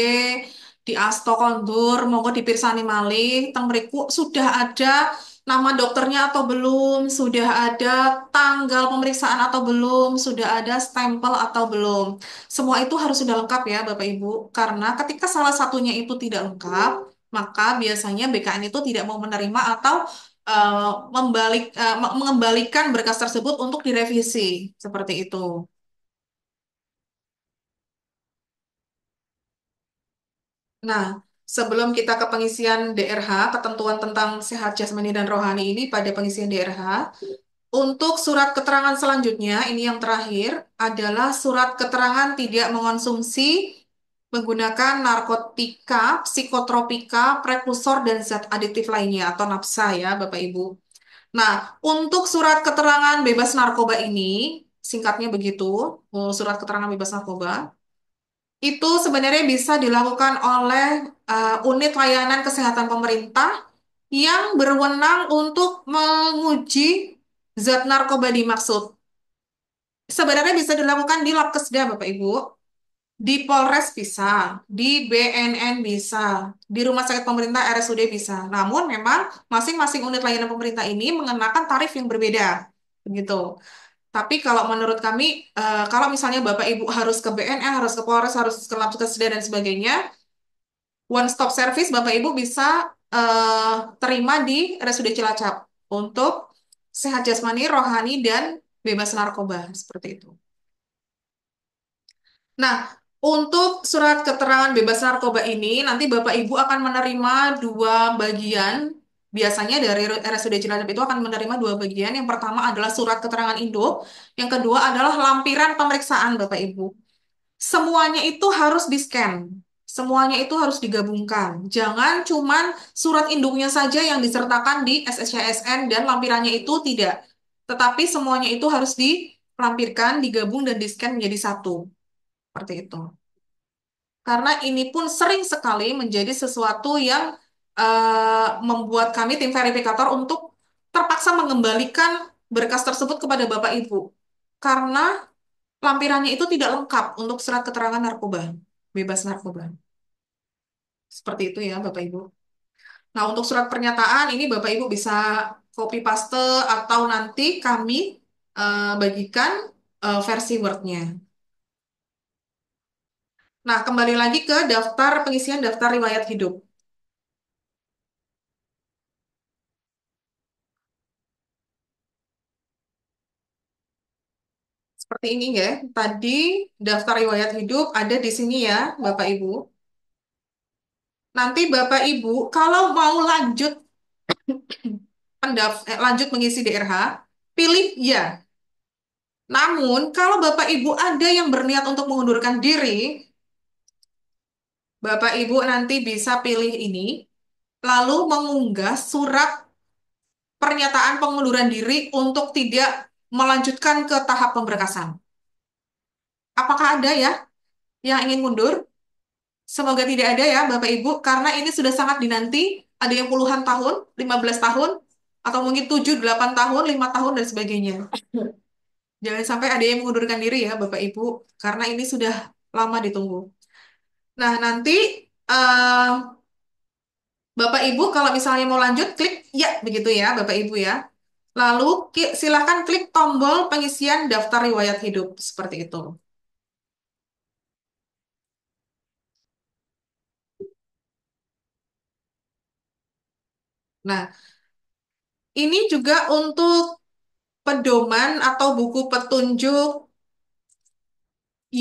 di Asto Kondur, monggo dipirsani malih, teng mriku sudah ada nama dokternya atau belum, sudah ada tanggal pemeriksaan atau belum, sudah ada stempel atau belum. Semua itu harus sudah lengkap ya Bapak Ibu, karena ketika salah satunya itu tidak lengkap, maka biasanya BKN itu tidak mau menerima atau mengembalikan berkas tersebut untuk direvisi, seperti itu. Nah, sebelum kita ke pengisian DRH, ketentuan tentang sehat jasmani dan rohani ini pada pengisian DRH, untuk surat keterangan selanjutnya, ini yang terakhir, adalah surat keterangan tidak mengonsumsi menggunakan narkotika, psikotropika, prekursor, dan zat aditif lainnya atau nafsa ya, Bapak Ibu. Nah, untuk surat keterangan bebas narkoba ini, singkatnya begitu, surat keterangan bebas narkoba, itu sebenarnya bisa dilakukan oleh unit layanan kesehatan pemerintah yang berwenang untuk menguji zat narkoba dimaksud. Sebenarnya bisa dilakukan di Labkesda, Bapak Ibu, di Polres bisa, di BNN bisa, di Rumah Sakit Pemerintah RSUD bisa. Namun memang masing-masing unit layanan pemerintah ini mengenakan tarif yang berbeda, begitu. Tapi kalau menurut kami, kalau misalnya Bapak Ibu harus ke BNN, harus ke Polres, harus ke Labkesda dan sebagainya, one stop service Bapak Ibu bisa terima di RSUD Cilacap untuk sehat jasmani, rohani, dan bebas narkoba seperti itu. Nah, untuk surat keterangan bebas narkoba ini nanti Bapak Ibu akan menerima dua bagian. Biasanya dari RSUD Cilacap itu akan menerima dua bagian. Yang pertama adalah surat keterangan induk, yang kedua adalah lampiran pemeriksaan Bapak Ibu. Semuanya itu harus di-scan. Semuanya itu harus digabungkan. Jangan cuman surat induknya saja yang disertakan di SSCSN dan lampirannya itu tidak. Tetapi semuanya itu harus dilampirkan, digabung, dan di-scan menjadi satu. Seperti itu. Karena ini pun sering sekali menjadi sesuatu yang membuat kami tim verifikator untuk terpaksa mengembalikan berkas tersebut kepada Bapak Ibu. Karena lampirannya itu tidak lengkap untuk surat keterangan narkoba, bebas narkoba. Seperti itu ya, Bapak Ibu. Nah, untuk surat pernyataan ini Bapak Ibu bisa copy paste atau nanti kami bagikan versi Word-nya. Nah, kembali lagi ke daftar pengisian daftar riwayat hidup. Seperti ini ya. Tadi daftar riwayat hidup ada di sini ya, Bapak Ibu. Nanti Bapak Ibu kalau mau lanjut lanjut mengisi DRH, pilih ya. Namun, kalau Bapak Ibu ada yang berniat untuk mengundurkan diri, Bapak Ibu nanti bisa pilih ini, lalu mengunggah surat pernyataan pengunduran diri untuk tidak melanjutkan ke tahap pemberkasan. Apakah ada ya yang ingin mundur? Semoga tidak ada ya Bapak Ibu, karena ini sudah sangat dinanti, ada yang puluhan tahun, 15 tahun, atau mungkin 7, 8 tahun, 5 tahun, dan sebagainya. Jangan sampai ada yang mengundurkan diri ya, Bapak Ibu, karena ini sudah lama ditunggu. Nah, nanti eh, Bapak Ibu kalau misalnya mau lanjut, klik ya, begitu ya, Bapak Ibu ya. Lalu silakan klik tombol pengisian daftar riwayat hidup, seperti itu. Nah, ini juga untuk pedoman atau buku petunjuk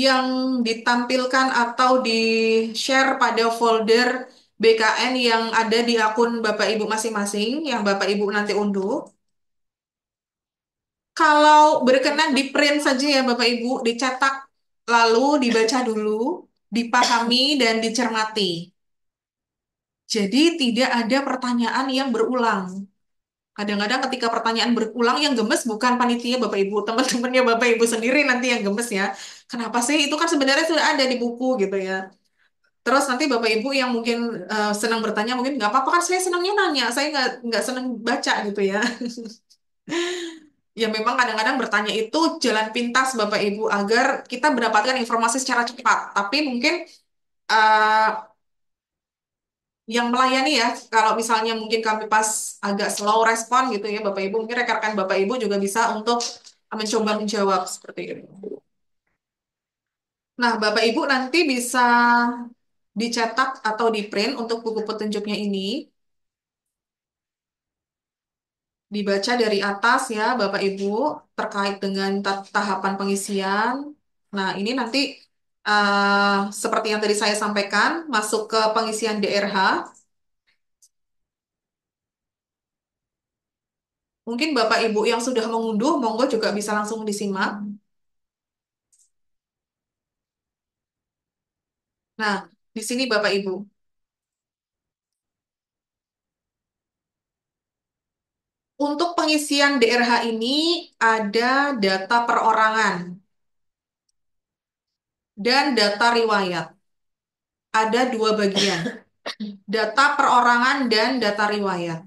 yang ditampilkan atau di-share pada folder BKN yang ada di akun Bapak Ibu masing-masing, yang Bapak Ibu nanti unduh. Kalau berkenan di print saja ya Bapak Ibu, dicetak, lalu dibaca dulu, dipahami, dan dicermati. Jadi tidak ada pertanyaan yang berulang. Kadang-kadang ketika pertanyaan berulang yang gemes bukan panitia Bapak Ibu, teman-temannya Bapak Ibu sendiri nanti yang gemes ya. Kenapa sih? Itu kan sebenarnya sudah ada di buku gitu ya. Terus nanti Bapak Ibu yang mungkin senang bertanya mungkin nggak apa-apa kan saya senangnya nanya, saya nggak senang baca gitu ya. Ya memang kadang-kadang bertanya itu jalan pintas Bapak Ibu agar kita mendapatkan informasi secara cepat. Tapi mungkin eh, yang melayani ya, kalau misalnya mungkin kami pas agak slow respon gitu ya Bapak Ibu, mungkin rekan-rekan Bapak Ibu juga bisa untuk mencoba menjawab seperti itu. Nah, Bapak Ibu nanti bisa dicetak atau di print untuk buku petunjuknya ini. Dibaca dari atas ya, Bapak Ibu, terkait dengan tahapan pengisian. Nah, ini nanti seperti yang tadi saya sampaikan, masuk ke pengisian DRH. Mungkin Bapak Ibu yang sudah mengunduh, monggo juga bisa langsung disimak. Nah, di sini Bapak Ibu, untuk pengisian DRH ini ada data perorangan dan data riwayat. Ada dua bagian, data perorangan dan data riwayat.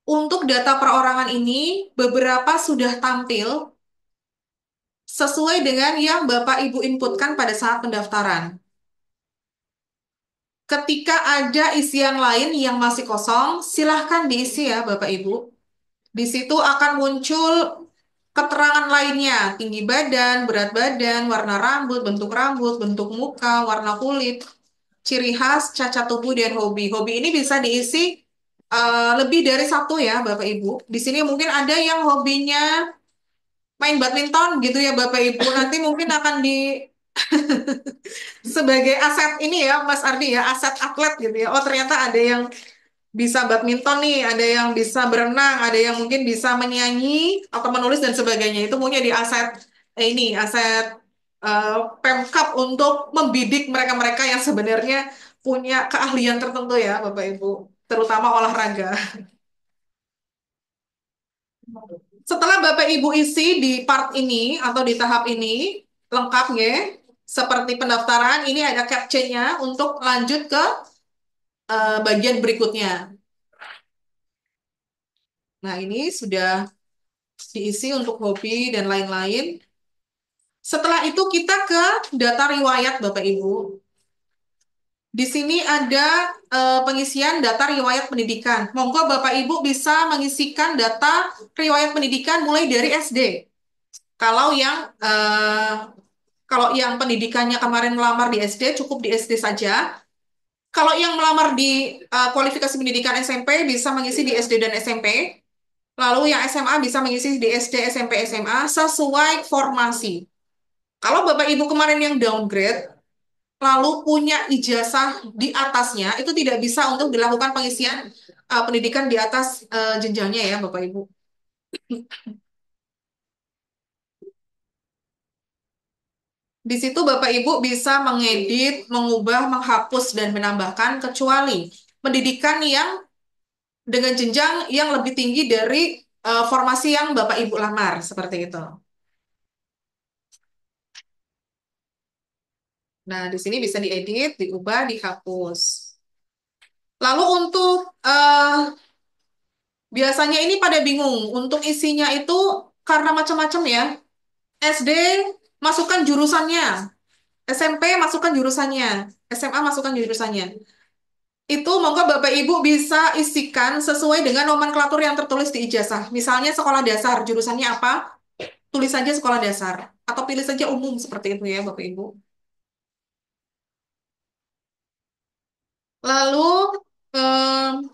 Untuk data perorangan ini, beberapa sudah tampil sesuai dengan yang Bapak Ibu inputkan pada saat pendaftaran. Ketika ada isian lain yang masih kosong, silahkan diisi ya Bapak Ibu. Di situ akan muncul keterangan lainnya, tinggi badan, berat badan, warna rambut, bentuk muka, warna kulit, ciri khas, cacat tubuh, dan hobi. Hobi ini bisa diisi lebih dari satu ya Bapak Ibu. Di sini mungkin ada yang hobinya main badminton gitu ya Bapak Ibu. Nanti mungkin akan di sebagai aset ini ya Mas Ardi ya, aset atlet gitu ya. Oh ternyata ada yang bisa badminton nih, ada yang bisa berenang, ada yang mungkin bisa menyanyi atau menulis dan sebagainya. Itu mungkin di aset ini aset eh, Pemkap untuk membidik mereka-mereka yang sebenarnya punya keahlian tertentu ya Bapak Ibu, terutama olahraga. Setelah Bapak Ibu isi di part ini atau di tahap ini lengkap ya, seperti pendaftaran, ini ada caption-nya untuk lanjut ke bagian berikutnya. Nah, ini sudah diisi untuk hobi dan lain-lain. Setelah itu kita ke data riwayat Bapak Ibu. Di sini ada pengisian data riwayat pendidikan. Monggo Bapak Ibu bisa mengisikan data riwayat pendidikan mulai dari SD. Kalau yang pendidikannya kemarin melamar di SD, cukup di SD saja. Kalau yang melamar di kualifikasi pendidikan SMP bisa mengisi di SD dan SMP. Lalu yang SMA bisa mengisi di SD, SMP, SMA sesuai formasi. Kalau Bapak Ibu kemarin yang downgrade, lalu punya ijazah di atasnya, itu tidak bisa untuk dilakukan pengisian pendidikan di atas jenjangnya ya Bapak Ibu. Di situ Bapak Ibu bisa mengedit, mengubah, menghapus, dan menambahkan kecuali pendidikan yang dengan jenjang yang lebih tinggi dari formasi yang Bapak Ibu lamar, seperti itu. Nah, di sini bisa diedit, diubah, dihapus. Lalu untuk biasanya ini pada bingung untuk isinya itu karena macam-macam ya. SD masukkan jurusannya, SMP masukkan jurusannya, SMA masukkan jurusannya. Itu monggo Bapak Ibu bisa isikan sesuai dengan nomenklatur yang tertulis di ijazah. Misalnya sekolah dasar, jurusannya apa? Tulis saja sekolah dasar. Atau pilih saja umum seperti itu ya Bapak Ibu. Lalu em,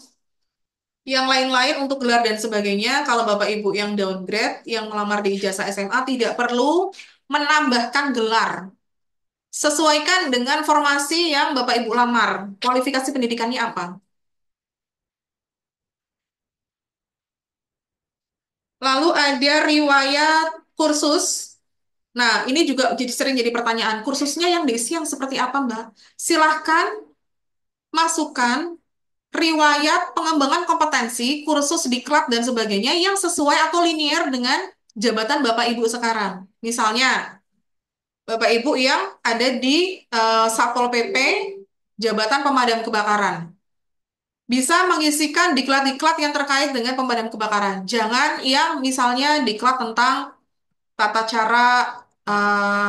yang lain-lain untuk gelar dan sebagainya, kalau Bapak Ibu yang downgrade, yang melamar di ijazah SMA tidak perlu menambahkan gelar. Sesuaikan dengan formasi yang Bapak Ibu lamar. Kualifikasi pendidikannya apa? Lalu ada riwayat kursus. Nah, ini juga sering jadi pertanyaan. Kursusnya yang diisi yang seperti apa, Mbak? Silahkan masukkan riwayat pengembangan kompetensi, kursus diklat dan sebagainya yang sesuai atau linear dengan jabatan Bapak Ibu sekarang. Misalnya, Bapak Ibu yang ada di Satpol PP, Jabatan Pemadam Kebakaran. Bisa mengisikan diklat-diklat yang terkait dengan pemadam kebakaran. Jangan yang misalnya diklat tentang tata cara eh,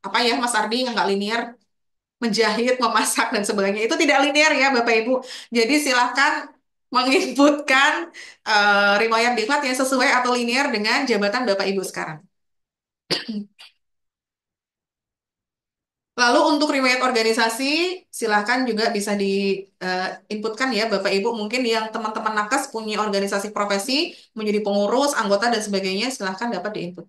apa ya Mas Ardi yang nggak linear, menjahit, memasak dan sebagainya. Itu tidak linear ya Bapak Ibu. Jadi silahkan menginputkan riwayat diklat yang sesuai atau linear dengan jabatan Bapak Ibu sekarang. Lalu untuk riwayat organisasi, silahkan juga bisa diinputkan ya Bapak Ibu. Mungkin yang teman-teman nakes punya organisasi profesi, menjadi pengurus, anggota dan sebagainya, silahkan dapat diinput.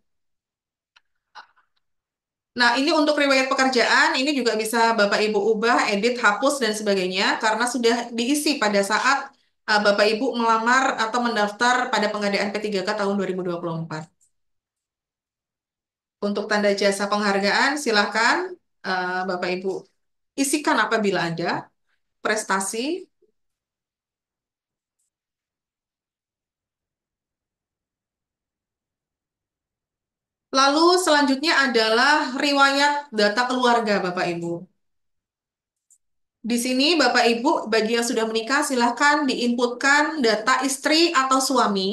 Nah, ini untuk riwayat pekerjaan, ini juga bisa Bapak Ibu ubah, edit, hapus, dan sebagainya, karena sudah diisi pada saat Bapak Ibu melamar atau mendaftar pada pengadaan P3K tahun 2024. Untuk tanda jasa penghargaan, silahkan Bapak Ibu isikan apabila ada prestasi. Lalu selanjutnya adalah riwayat data keluarga Bapak Ibu. Di sini Bapak Ibu bagi yang sudah menikah silahkan diinputkan data istri atau suami.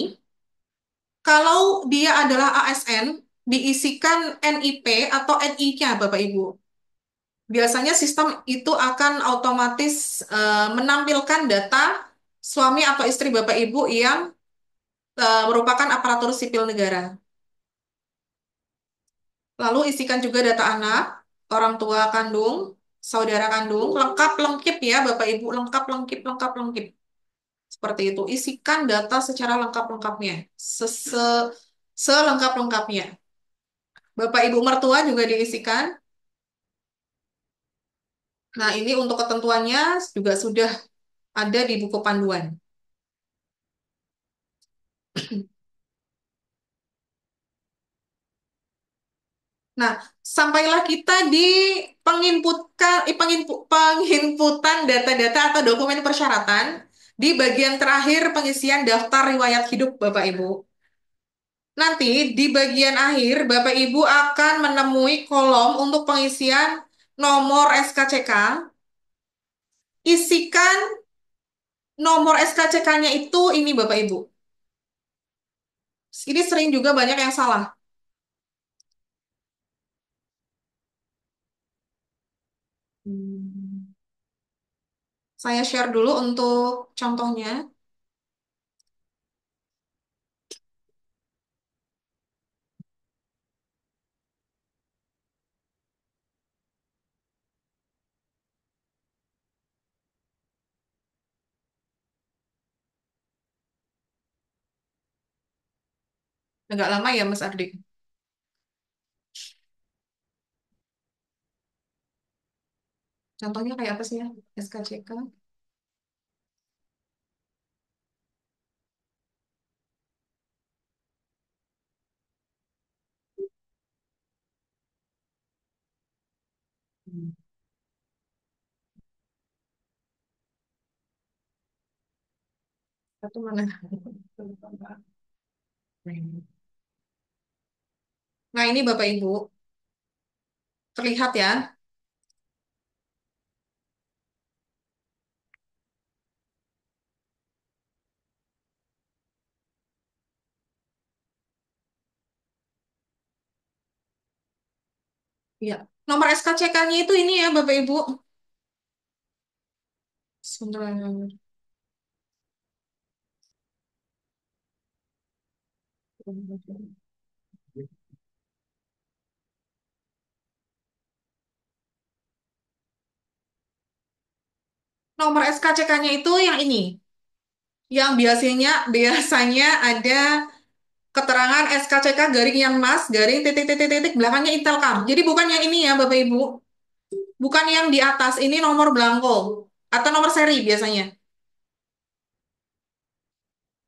Kalau dia adalah ASN, diisikan NIP atau NI-nya Bapak Ibu. Biasanya sistem itu akan otomatis menampilkan data suami atau istri Bapak Ibu yang merupakan aparatur sipil negara. Lalu isikan juga data anak, orang tua kandung, saudara kandung, lengkap lengkip ya Bapak Ibu, lengkap lengkip lengkap lengkip. Seperti itu. Isikan data secara lengkap-lengkapnya. Selengkap-lengkapnya. Bapak Ibu mertua juga diisikan. Nah, ini untuk ketentuannya juga sudah ada di buku panduan. Nah, sampailah kita di penginputan data-data atau dokumen persyaratan di bagian terakhir pengisian daftar riwayat hidup Bapak Ibu. Nanti di bagian akhir Bapak Ibu akan menemui kolom untuk pengisian nomor SKCK. Isikan nomor SKCK-nya itu ini Bapak Ibu. Ini sering juga banyak yang salah. Hmm. Saya share dulu untuk contohnya. Agak lama ya Mas Ardi. Contohnya kayak apa sih ya? SKCK. Hmm. Satu mana? Nah, ini Bapak Ibu, terlihat ya. Ya. Nomor SKCK-nya itu ini ya, Bapak Ibu. Sebentar. Nomor SKCK-nya itu yang ini. Yang biasanya ada keterangan SKCK garing yang mas, garing titik titik titik belakangnya Intelcam. Jadi bukan yang ini ya Bapak Ibu. Bukan yang di atas, ini nomor belangko atau nomor seri biasanya.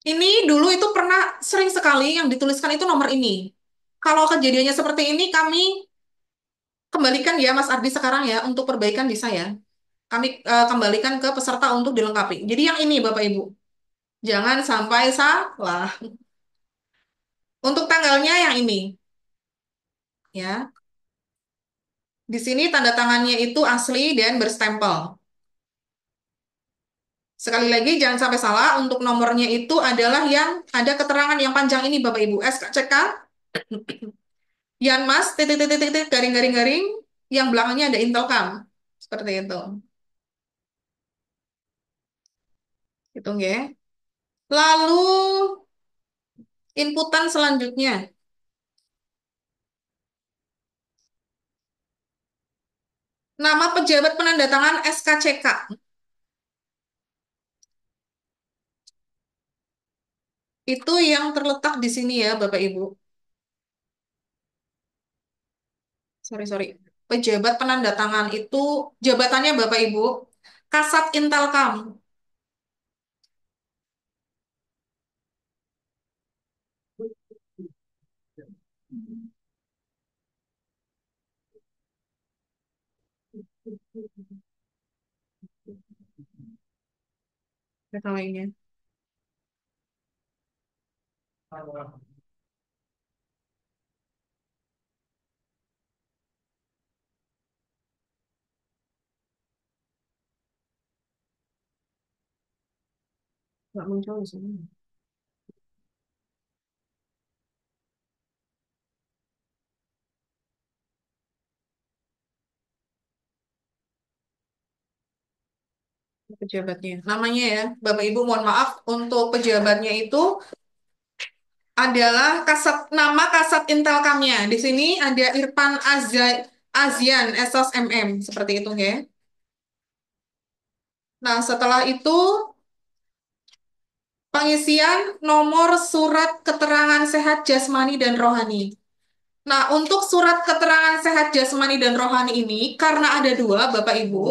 Ini dulu itu pernah sering sekali yang dituliskan itu nomor ini. Kalau kejadiannya seperti ini kami kembalikan ya Mas Ardi sekarang ya untuk perbaikan bisa ya. Kami kembalikan ke peserta untuk dilengkapi. Jadi yang ini Bapak Ibu. Jangan sampai salah. Untuk tanggalnya yang ini ya. Di sini tanda tangannya itu asli dan berstempel. Sekali lagi jangan sampai salah, untuk nomornya itu adalah yang ada keterangan yang panjang ini Bapak Ibu. SKCK, Yanmas, titik titik titik garing garing garing, yang belakangnya ada Intelcam. Seperti itu. Hitung ya. Lalu inputan selanjutnya. Nama pejabat penandatangan SKCK. Itu yang terletak di sini ya Bapak Ibu. Sorry, sorry. Pejabat penandatangan itu jabatannya Bapak Ibu. Kasat Intelcam. Namanya. Nggak muncul di sini. Pejabatnya. Namanya ya, Bapak Ibu mohon maaf untuk pejabatnya itu adalah nama kasat Intelkamnya. Di sini ada Irfan Azian Esos MM seperti itu ya. Nah, setelah itu pengisian nomor surat keterangan sehat jasmani dan rohani. Nah, untuk surat keterangan sehat jasmani dan rohani ini karena ada dua, Bapak Ibu.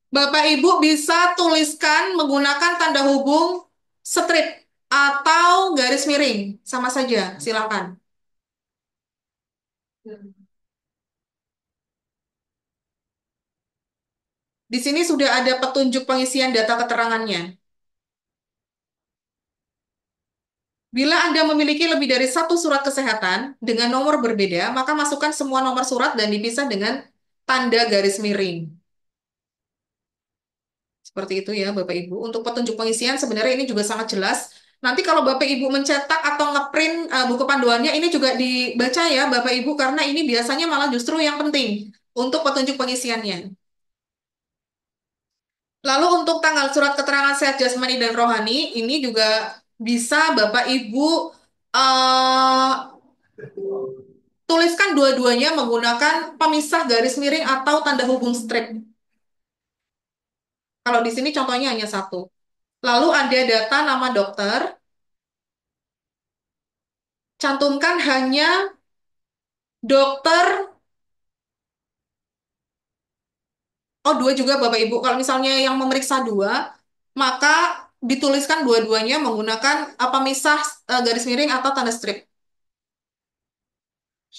Bapak Ibu bisa tuliskan menggunakan tanda hubung strip atau garis miring, sama saja, silakan. Di sini sudah ada petunjuk pengisian data keterangannya. Bila Anda memiliki lebih dari satu surat kesehatan dengan nomor berbeda, maka masukkan semua nomor surat dan dipisah dengan tanda garis miring. Seperti itu ya Bapak Ibu. Untuk petunjuk pengisian sebenarnya ini juga sangat jelas. Nanti kalau Bapak Ibu mencetak atau ngeprint buku panduannya ini juga dibaca ya Bapak Ibu karena ini biasanya malah justru yang penting untuk petunjuk pengisiannya. Lalu untuk tanggal surat keterangan sehat jasmani dan rohani ini juga bisa Bapak Ibu eh, tuliskan dua-duanya menggunakan pemisah garis miring atau tanda hubung strip. Kalau di sini contohnya hanya satu. Lalu ada data nama dokter, cantumkan hanya dokter, oh dua juga Bapak Ibu. Kalau misalnya yang memeriksa dua, maka dituliskan dua-duanya menggunakan apa misah garis miring atau tanda strip.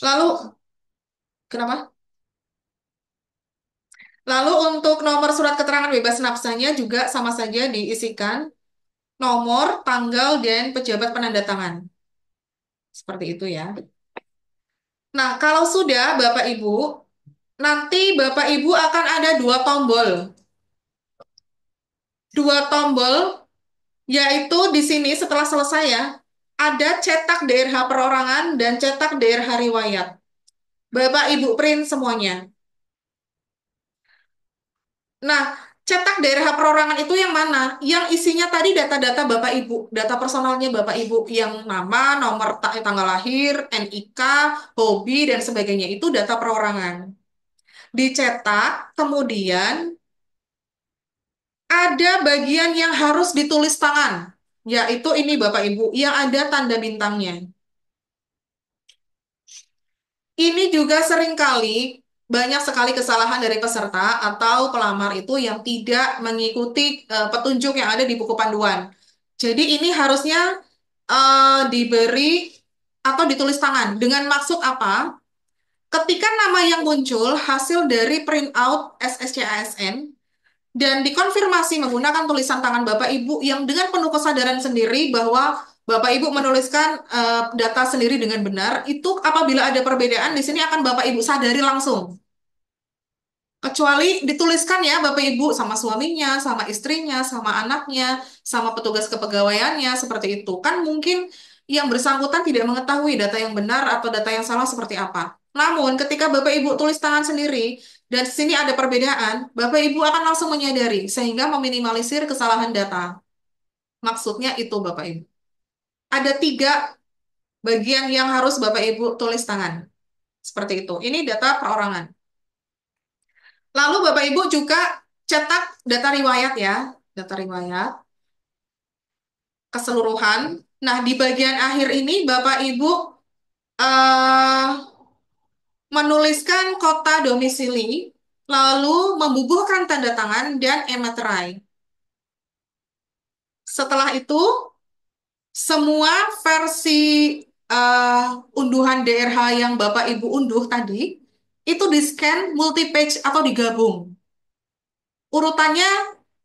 Lalu, kenapa? Lalu untuk nomor surat keterangan bebas nafsanya juga sama saja diisikan nomor, tanggal, dan pejabat penandatangan. Seperti itu ya. Nah, kalau sudah Bapak Ibu, nanti Bapak Ibu akan ada dua tombol. Dua tombol, yaitu di sini setelah selesai ya, ada cetak DRH perorangan dan cetak DRH riwayat. Bapak Ibu print semuanya. Nah, cetak daerah perorangan itu yang mana? Yang isinya tadi data-data Bapak Ibu, data personalnya Bapak Ibu, yang nama, nomor tanggal lahir, NIK, hobi, dan sebagainya. Itu data perorangan. Dicetak, kemudian ada bagian yang harus ditulis tangan, yaitu ini Bapak Ibu, yang ada tanda bintangnya. Ini juga seringkali banyak sekali kesalahan dari peserta atau pelamar itu yang tidak mengikuti petunjuk yang ada di buku panduan. Jadi ini harusnya diberi atau ditulis tangan. Dengan maksud apa? Ketika nama yang muncul hasil dari print out SSCASN dan dikonfirmasi menggunakan tulisan tangan Bapak Ibu yang dengan penuh kesadaran sendiri bahwa Bapak Ibu menuliskan data sendiri dengan benar, itu apabila ada perbedaan di sini akan Bapak Ibu sadari langsung. Kecuali dituliskan ya Bapak Ibu sama suaminya, sama istrinya, sama anaknya, sama petugas kepegawaiannya seperti itu. Kan mungkin yang bersangkutan tidak mengetahui data yang benar atau data yang salah seperti apa. Namun ketika Bapak Ibu tulis tangan sendiri dan di sini ada perbedaan, Bapak Ibu akan langsung menyadari sehingga meminimalisir kesalahan data. Maksudnya itu Bapak Ibu. Ada tiga bagian yang harus Bapak Ibu tulis tangan. Seperti itu. Ini data perorangan. Lalu Bapak Ibu juga cetak data riwayat ya, data riwayat keseluruhan. Nah, di bagian akhir ini Bapak Ibu eh, menuliskan kota domisili, lalu membubuhkan tanda tangan dan emeterai. Setelah itu, semua versi eh, unduhan DRH yang Bapak Ibu unduh tadi, itu di-scan multi-page atau digabung. Urutannya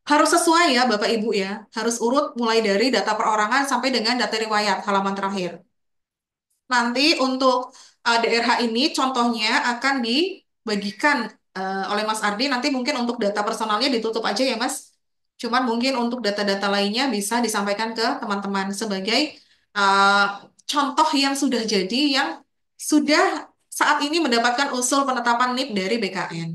harus sesuai ya Bapak Ibu ya. Harus urut mulai dari data perorangan sampai dengan data riwayat halaman terakhir. Nanti untuk DRH ini contohnya akan dibagikan oleh Mas Ardi. Nanti mungkin untuk data personalnya ditutup aja ya Mas. Cuman mungkin untuk data-data lainnya bisa disampaikan ke teman-teman sebagai uh, contoh yang sudah jadi yang sudah saat ini mendapatkan usul penetapan NIP dari BKN.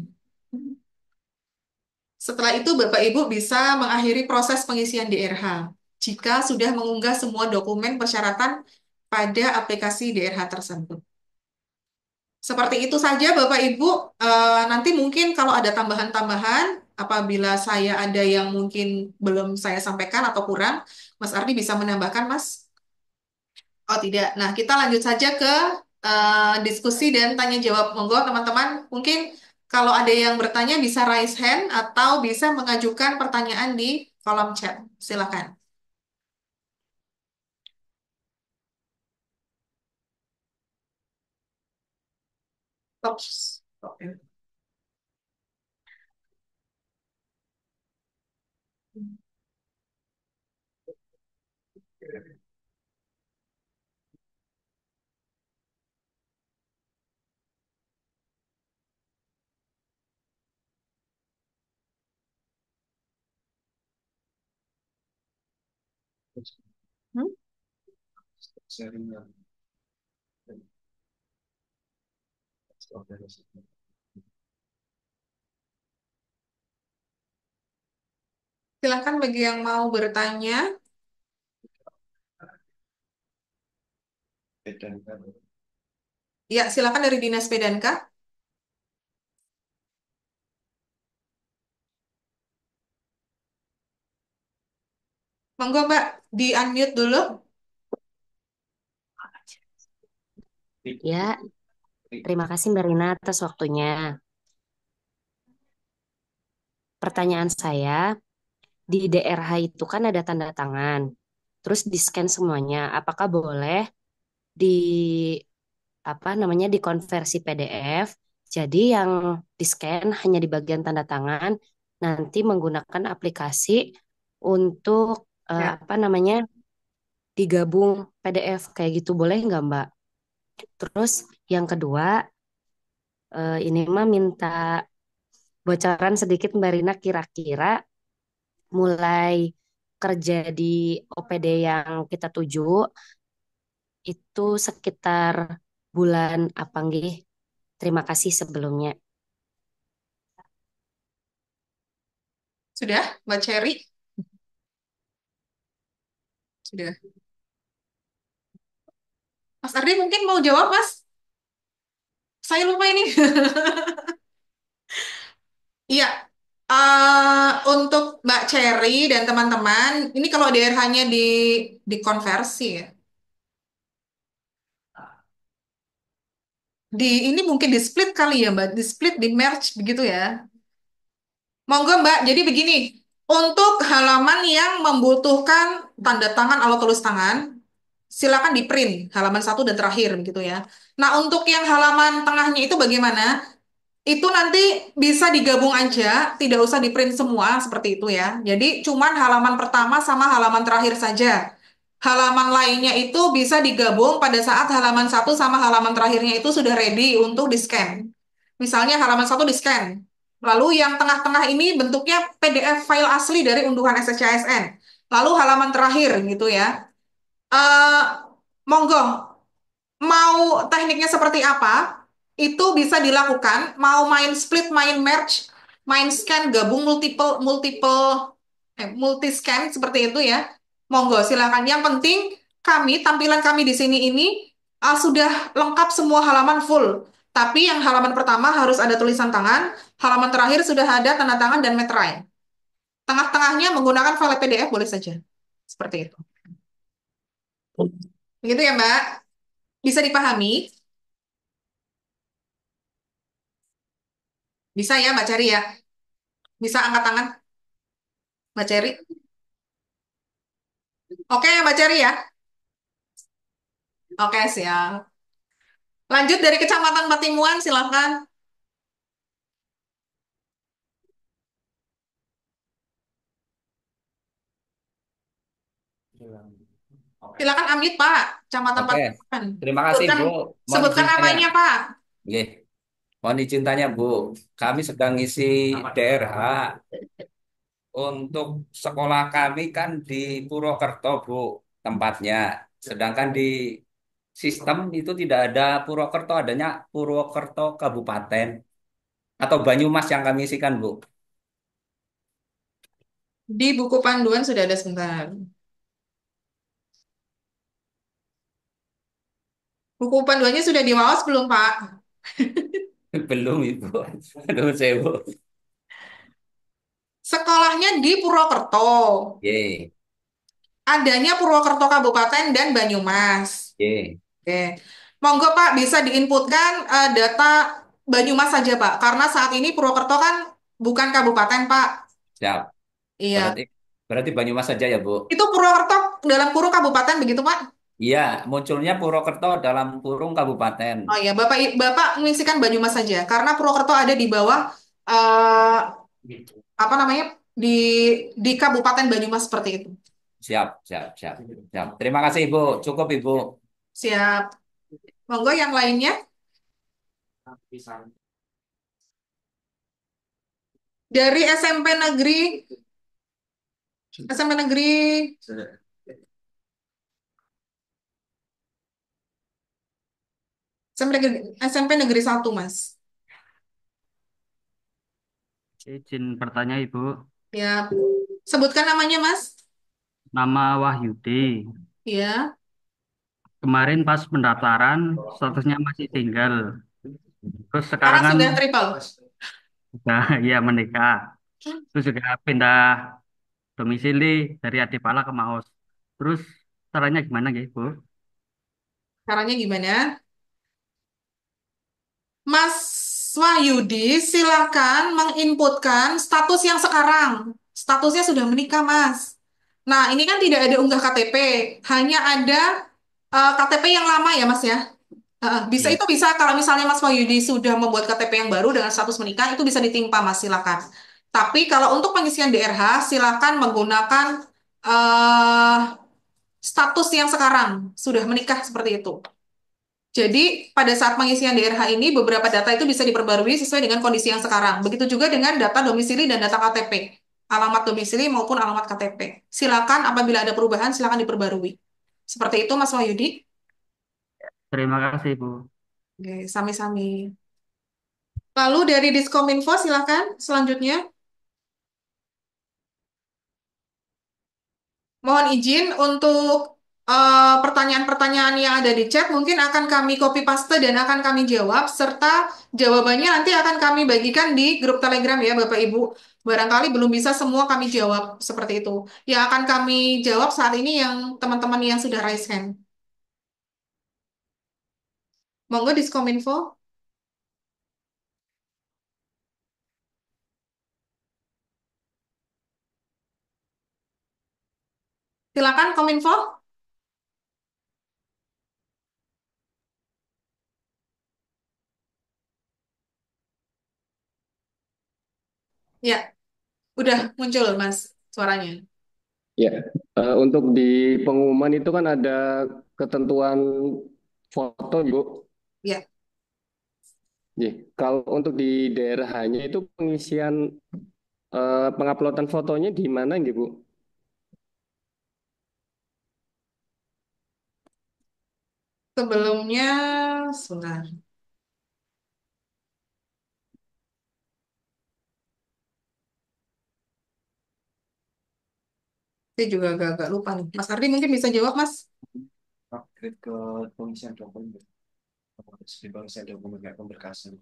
Setelah itu, Bapak Ibu bisa mengakhiri proses pengisian DRH jika sudah mengunggah semua dokumen persyaratan pada aplikasi DRH tersebut. Seperti itu saja, Bapak Ibu. Nanti mungkin kalau ada tambahan-tambahan, apabila saya ada yang mungkin belum saya sampaikan atau kurang, Mas Ardi bisa menambahkan, Mas? Oh, tidak. Nah, kita lanjut saja ke diskusi dan tanya jawab. Monggo, teman-teman. Mungkin kalau ada yang bertanya bisa raise hand atau bisa mengajukan pertanyaan di kolom chat. Silakan. Ops. Oke. Hmm? Silakan bagi yang mau bertanya. Ya, silakan dari Dinas Pedanka. Monggo, Mbak, di-unmute dulu. Ya, terima kasih Mbak Rina atas waktunya. Pertanyaan saya, di DRH itu kan ada tanda tangan, terus di-scan semuanya. Apakah boleh di apa namanya dikonversi PDF? Jadi yang di-scan hanya di bagian tanda tangan, nanti menggunakan aplikasi untuk Ya. apa namanya digabung PDF kayak gitu boleh nggak Mbak? Terus yang kedua, ini mah minta bocoran sedikit Mbak Rina kira-kira mulai kerja di OPD yang kita tuju itu sekitar bulan apa nggih? Terima kasih sebelumnya. Sudah, Mbak Cherry? Sudah. Mas Ardi mungkin mau jawab, Mas? Saya lupa ini. Iya, untuk Mbak Cherry dan teman-teman, ini kalau DRH-nya dikonversi ya. Ini mungkin di split kali ya, Mbak. Di split, di merge begitu ya. Monggo Mbak, jadi begini, untuk halaman yang membutuhkan tanda tangan atau tulis tangan, silakan di print halaman satu dan terakhir gitu ya. Nah, untuk yang halaman tengahnya itu bagaimana? Itu nanti bisa digabung aja, tidak usah di print semua seperti itu ya. Jadi cuman halaman pertama sama halaman terakhir saja. Halaman lainnya itu bisa digabung pada saat halaman satu sama halaman terakhirnya itu sudah ready untuk di-scan. Misalnya halaman satu di-scan. Lalu yang tengah-tengah ini bentuknya PDF file asli dari unduhan SSCSN. Lalu halaman terakhir gitu ya. Eh, monggo, mau tekniknya seperti apa, itu bisa dilakukan. Mau main split, main merge, main scan, gabung multiple, multi scan seperti itu ya. Monggo, silakan. Yang penting tampilan kami di sini ini sudah lengkap semua halaman full. Tapi yang halaman pertama harus ada tulisan tangan, halaman terakhir sudah ada tanda tangan dan meterai. Tengah-tengahnya menggunakan file PDF boleh saja. Seperti itu. Begitu ya, Mbak. Bisa dipahami? Bisa ya, Mbak Cari ya? Bisa angkat tangan, Mbak Ceri? Oke, Mbak Ceri ya? Oke, siap. Lanjut dari Kecamatan Patimuan, silakan. Oke. Silakan unmute, Pak. Kecamatan Oke, Patimuan. terima kasih Sebutkan, Bu. Mohon sebutkan izin tanya. namanya, Pak. Oke, mohon izin tanya Bu. Kami sedang ngisi DRH untuk sekolah kami kan di Purwokerto Bu tempatnya. Sedangkan di sistem itu tidak ada Purwokerto, adanya Purwokerto Kabupaten atau Banyumas yang kami isikan Bu. Di buku panduan sudah ada sebentar. Buku panduannya sudah dimaos belum, Pak? Belum Ibu. Aduh saya Bu. Sekolahnya di Purwokerto. Ye, Adanya Purwokerto Kabupaten dan Banyumas. ye, Oke. Monggo Pak, bisa diinputkan data Banyumas saja Pak. Karena saat ini Purwokerto kan bukan kabupaten Pak. siap. Iya. Berarti berarti Banyumas saja ya Bu. Itu Purwokerto dalam kurung kabupaten begitu Pak? Iya, munculnya Purwokerto dalam kurung kabupaten. Oh iya, Bapak mengisikan Banyumas saja. Karena Purwokerto ada di bawah eh, apa namanya? Di Kabupaten Banyumas seperti itu. Siap, siap, siap, siap. Terima kasih Ibu. Cukup Ibu. Siap. Monggo yang lainnya dari SMP Negeri SMP Negeri 1 Mas. Izin bertanya Ibu, Ya, sebutkan namanya Mas. nama Wahyudi. Ya. Kemarin pas pendaftaran statusnya masih single. Terus sekarang Sekarang kan sudah triple. udah ya menikah. Terus juga pindah domisili dari Adipala ke Maus. Terus caranya gimana ya Ibu? Caranya gimana? Mas Wahyudi, silakan menginputkan status yang sekarang. Statusnya sudah menikah, Mas. Nah, ini kan tidak ada unggah KTP, hanya ada KTP yang lama ya, Mas ya. Bisa Iya. itu bisa kalau misalnya Mas Wahyudi sudah membuat KTP yang baru dengan status menikah itu bisa ditimpa, Mas, silakan. Tapi kalau untuk pengisian DRH, silakan menggunakan eh, status yang sekarang sudah menikah seperti itu. Jadi, pada saat pengisian DRH ini, beberapa data itu bisa diperbarui sesuai dengan kondisi yang sekarang. Begitu juga dengan data domisili dan data KTP. Alamat domisili maupun alamat KTP. Silakan apabila ada perubahan, silakan diperbarui. Seperti itu, Mas Wahyudi. Terima kasih Ibu. Oke, sami-sami. Lalu dari Diskominfo silakan selanjutnya. Mohon izin untuk pertanyaan-pertanyaan yang ada di chat mungkin akan kami copy paste dan akan kami jawab serta jawabannya nanti akan kami bagikan di grup Telegram ya Bapak Ibu. Barangkali belum bisa semua kami jawab seperti itu. Yang akan kami jawab saat ini yang teman-teman yang sudah raise hand. Monggo Diskominfo. Silakan Kominfo. Ya, udah muncul Mas suaranya. Ya, untuk di pengumuman itu kan ada ketentuan foto, Bu. Ya, Ya, kalau untuk di daerah hanya itu pengisian penguploadan fotonya di mana, gitu, Bu? sebelumnya sebentar. Saya juga agak-agak lupa nih. Mas Ardi mungkin bisa jawab, Mas. Upgrade ke pengisian dokumen, di pengisian dokumen kayak pemberkasan.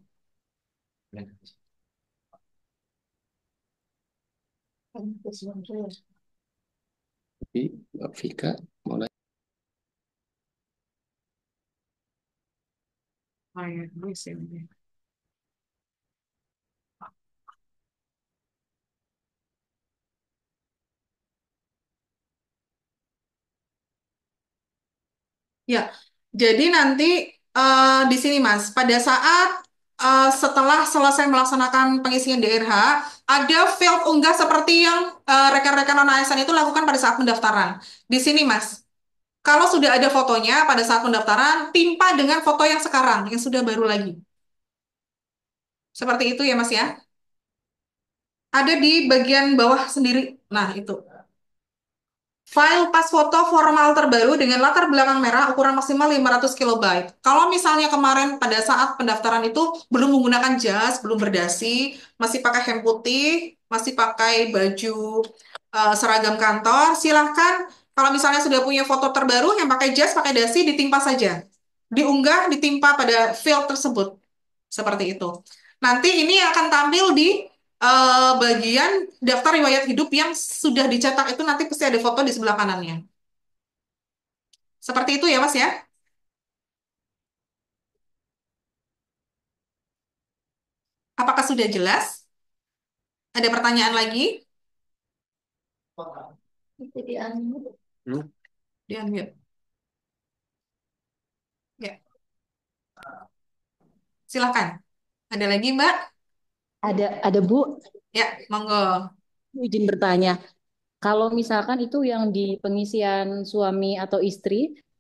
Tapi Mbak Vika mau nanya. Oh, ya, bisa. Ya, jadi nanti di sini Mas, pada saat setelah selesai melaksanakan pengisian DRH, ada field unggah seperti yang rekan-rekan non-ASN itu lakukan pada saat pendaftaran. Di sini Mas, kalau sudah ada fotonya pada saat pendaftaran, timpa dengan foto yang sekarang, yang sudah baru lagi. Seperti itu ya Mas ya. Ada di bagian bawah sendiri. Nah, itu. File pas foto formal terbaru dengan latar belakang merah ukuran maksimal 500 kilobyte. Kalau misalnya kemarin pada saat pendaftaran itu belum menggunakan jas, belum berdasi, masih pakai hem putih, masih pakai baju seragam kantor, silahkan kalau misalnya sudah punya foto terbaru yang pakai jas, pakai dasi, ditimpa saja. Diunggah, ditimpa pada file tersebut. Seperti itu. Nanti ini akan tampil di bagian daftar riwayat hidup yang sudah dicetak itu nanti pasti ada foto di sebelah kanannya. Seperti itu ya, Mas ya. Apakah sudah jelas? Ada pertanyaan lagi? Hmm? Di unmute. Ya, silakan. Ada lagi, Mbak? Ada Bu, Ya, monggo. izin bertanya. Kalau misalkan itu yang di pengisian suami atau istri,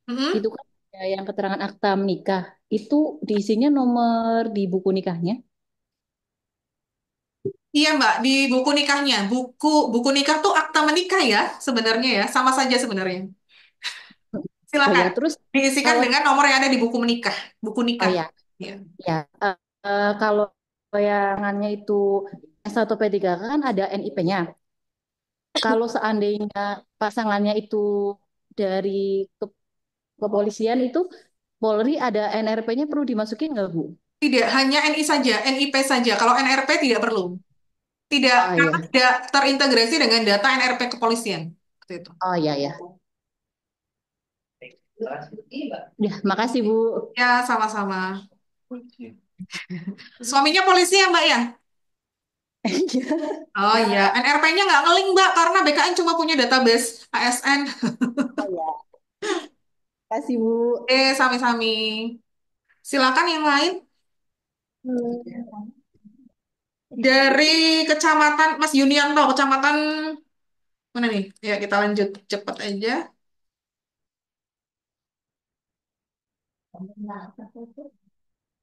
Mm-mm. itu kan ada yang keterangan akta menikah. Itu diisinya nomor di buku nikahnya. Iya, Mbak, di buku nikahnya. Buku nikah tuh akta menikah ya, sebenarnya ya. Sama saja sebenarnya. Oh ya, Silakan. terus Diisikan kalau dengan nomor yang ada di buku menikah. Buku oh nikah. ya, Ya. ya kalau bayangannya itu S1 P3 kan ada NIP-nya. Kalau seandainya pasangannya itu dari ke- kepolisian itu Polri ada NRP-nya perlu dimasukin nggak Bu? Tidak, hanya NI saja, NIP saja. Kalau NRP tidak perlu. Tidak, Oh karena iya, tidak terintegrasi dengan data NRP kepolisian. Seperti itu. oh iya ya. Ya, makasih Bu. Ya, sama-sama. Suaminya polisi ya, Mbak ya? Oh iya, NRP-nya nggak ngelink, Mbak, karena BKN cuma punya database ASN. Oh ya, makasih Bu. Sami-sami. Silakan yang lain. Dari Kecamatan, Mas Yunianto, Kecamatan mana nih? Ya, kita lanjut cepat aja.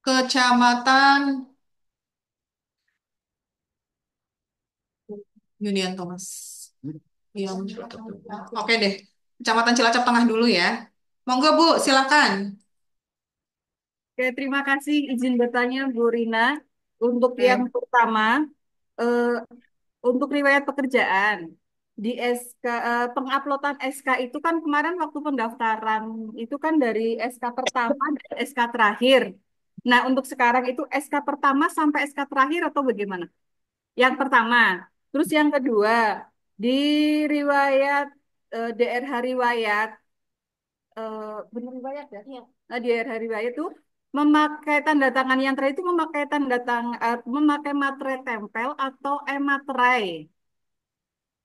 Kecamatan Yunianto, Mas. Iya. Oke deh. Kecamatan Cilacap Tengah dulu ya. Monggo, Bu, silakan. Oke, terima kasih izin bertanya Bu Rina. Untuk yang Oke. pertama, eh, untuk riwayat pekerjaan di SK, penguploadan SK itu kan kemarin waktu pendaftaran itu kan dari SK pertama dan SK terakhir. Nah, untuk sekarang itu SK pertama sampai SK terakhir atau bagaimana? Yang pertama. Terus yang kedua, di riwayat DRH riwayat benar riwayat ya? Iya. Nah, DRH riwayat itu memakai tanda tangan yang terakhir itu memakai memakai materai tempel atau e-materai.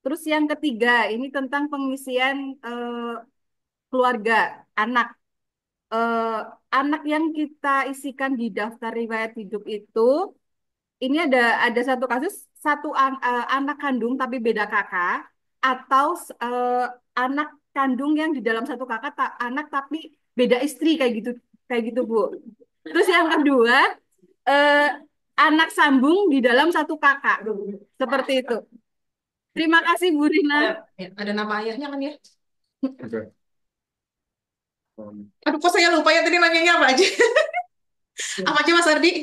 Terus yang ketiga, ini tentang pengisian keluarga anak. Eh, anak yang kita isikan di daftar riwayat hidup itu, ini ada satu kasus anak kandung tapi beda kakak, atau anak kandung yang di dalam satu kakak anak tapi beda istri kayak gitu Bu. Terus yang kedua, eh, anak sambung di dalam satu kakak, seperti itu. Terima kasih Bu Rina. Ada nama ayahnya kan ya? Oke. Aduh, kok saya lupa ya tadi namanya apa aja? Apa aja Mas Ardi?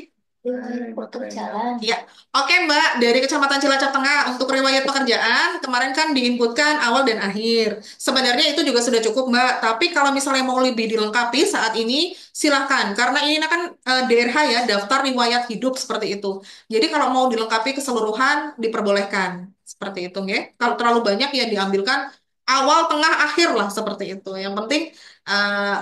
Pekerjaan. Ya, oke Mbak, dari Kecamatan Cilacap Tengah untuk riwayat pekerjaan kemarin kan diinputkan awal dan akhir. Sebenarnya itu juga sudah cukup Mbak, tapi kalau misalnya mau lebih dilengkapi saat ini silahkan, karena ini kan DRH ya, daftar riwayat hidup seperti itu. Jadi kalau mau dilengkapi keseluruhan diperbolehkan seperti itu ya. Kalau terlalu banyak ya diambilkan awal, tengah, akhir lah seperti itu. Yang penting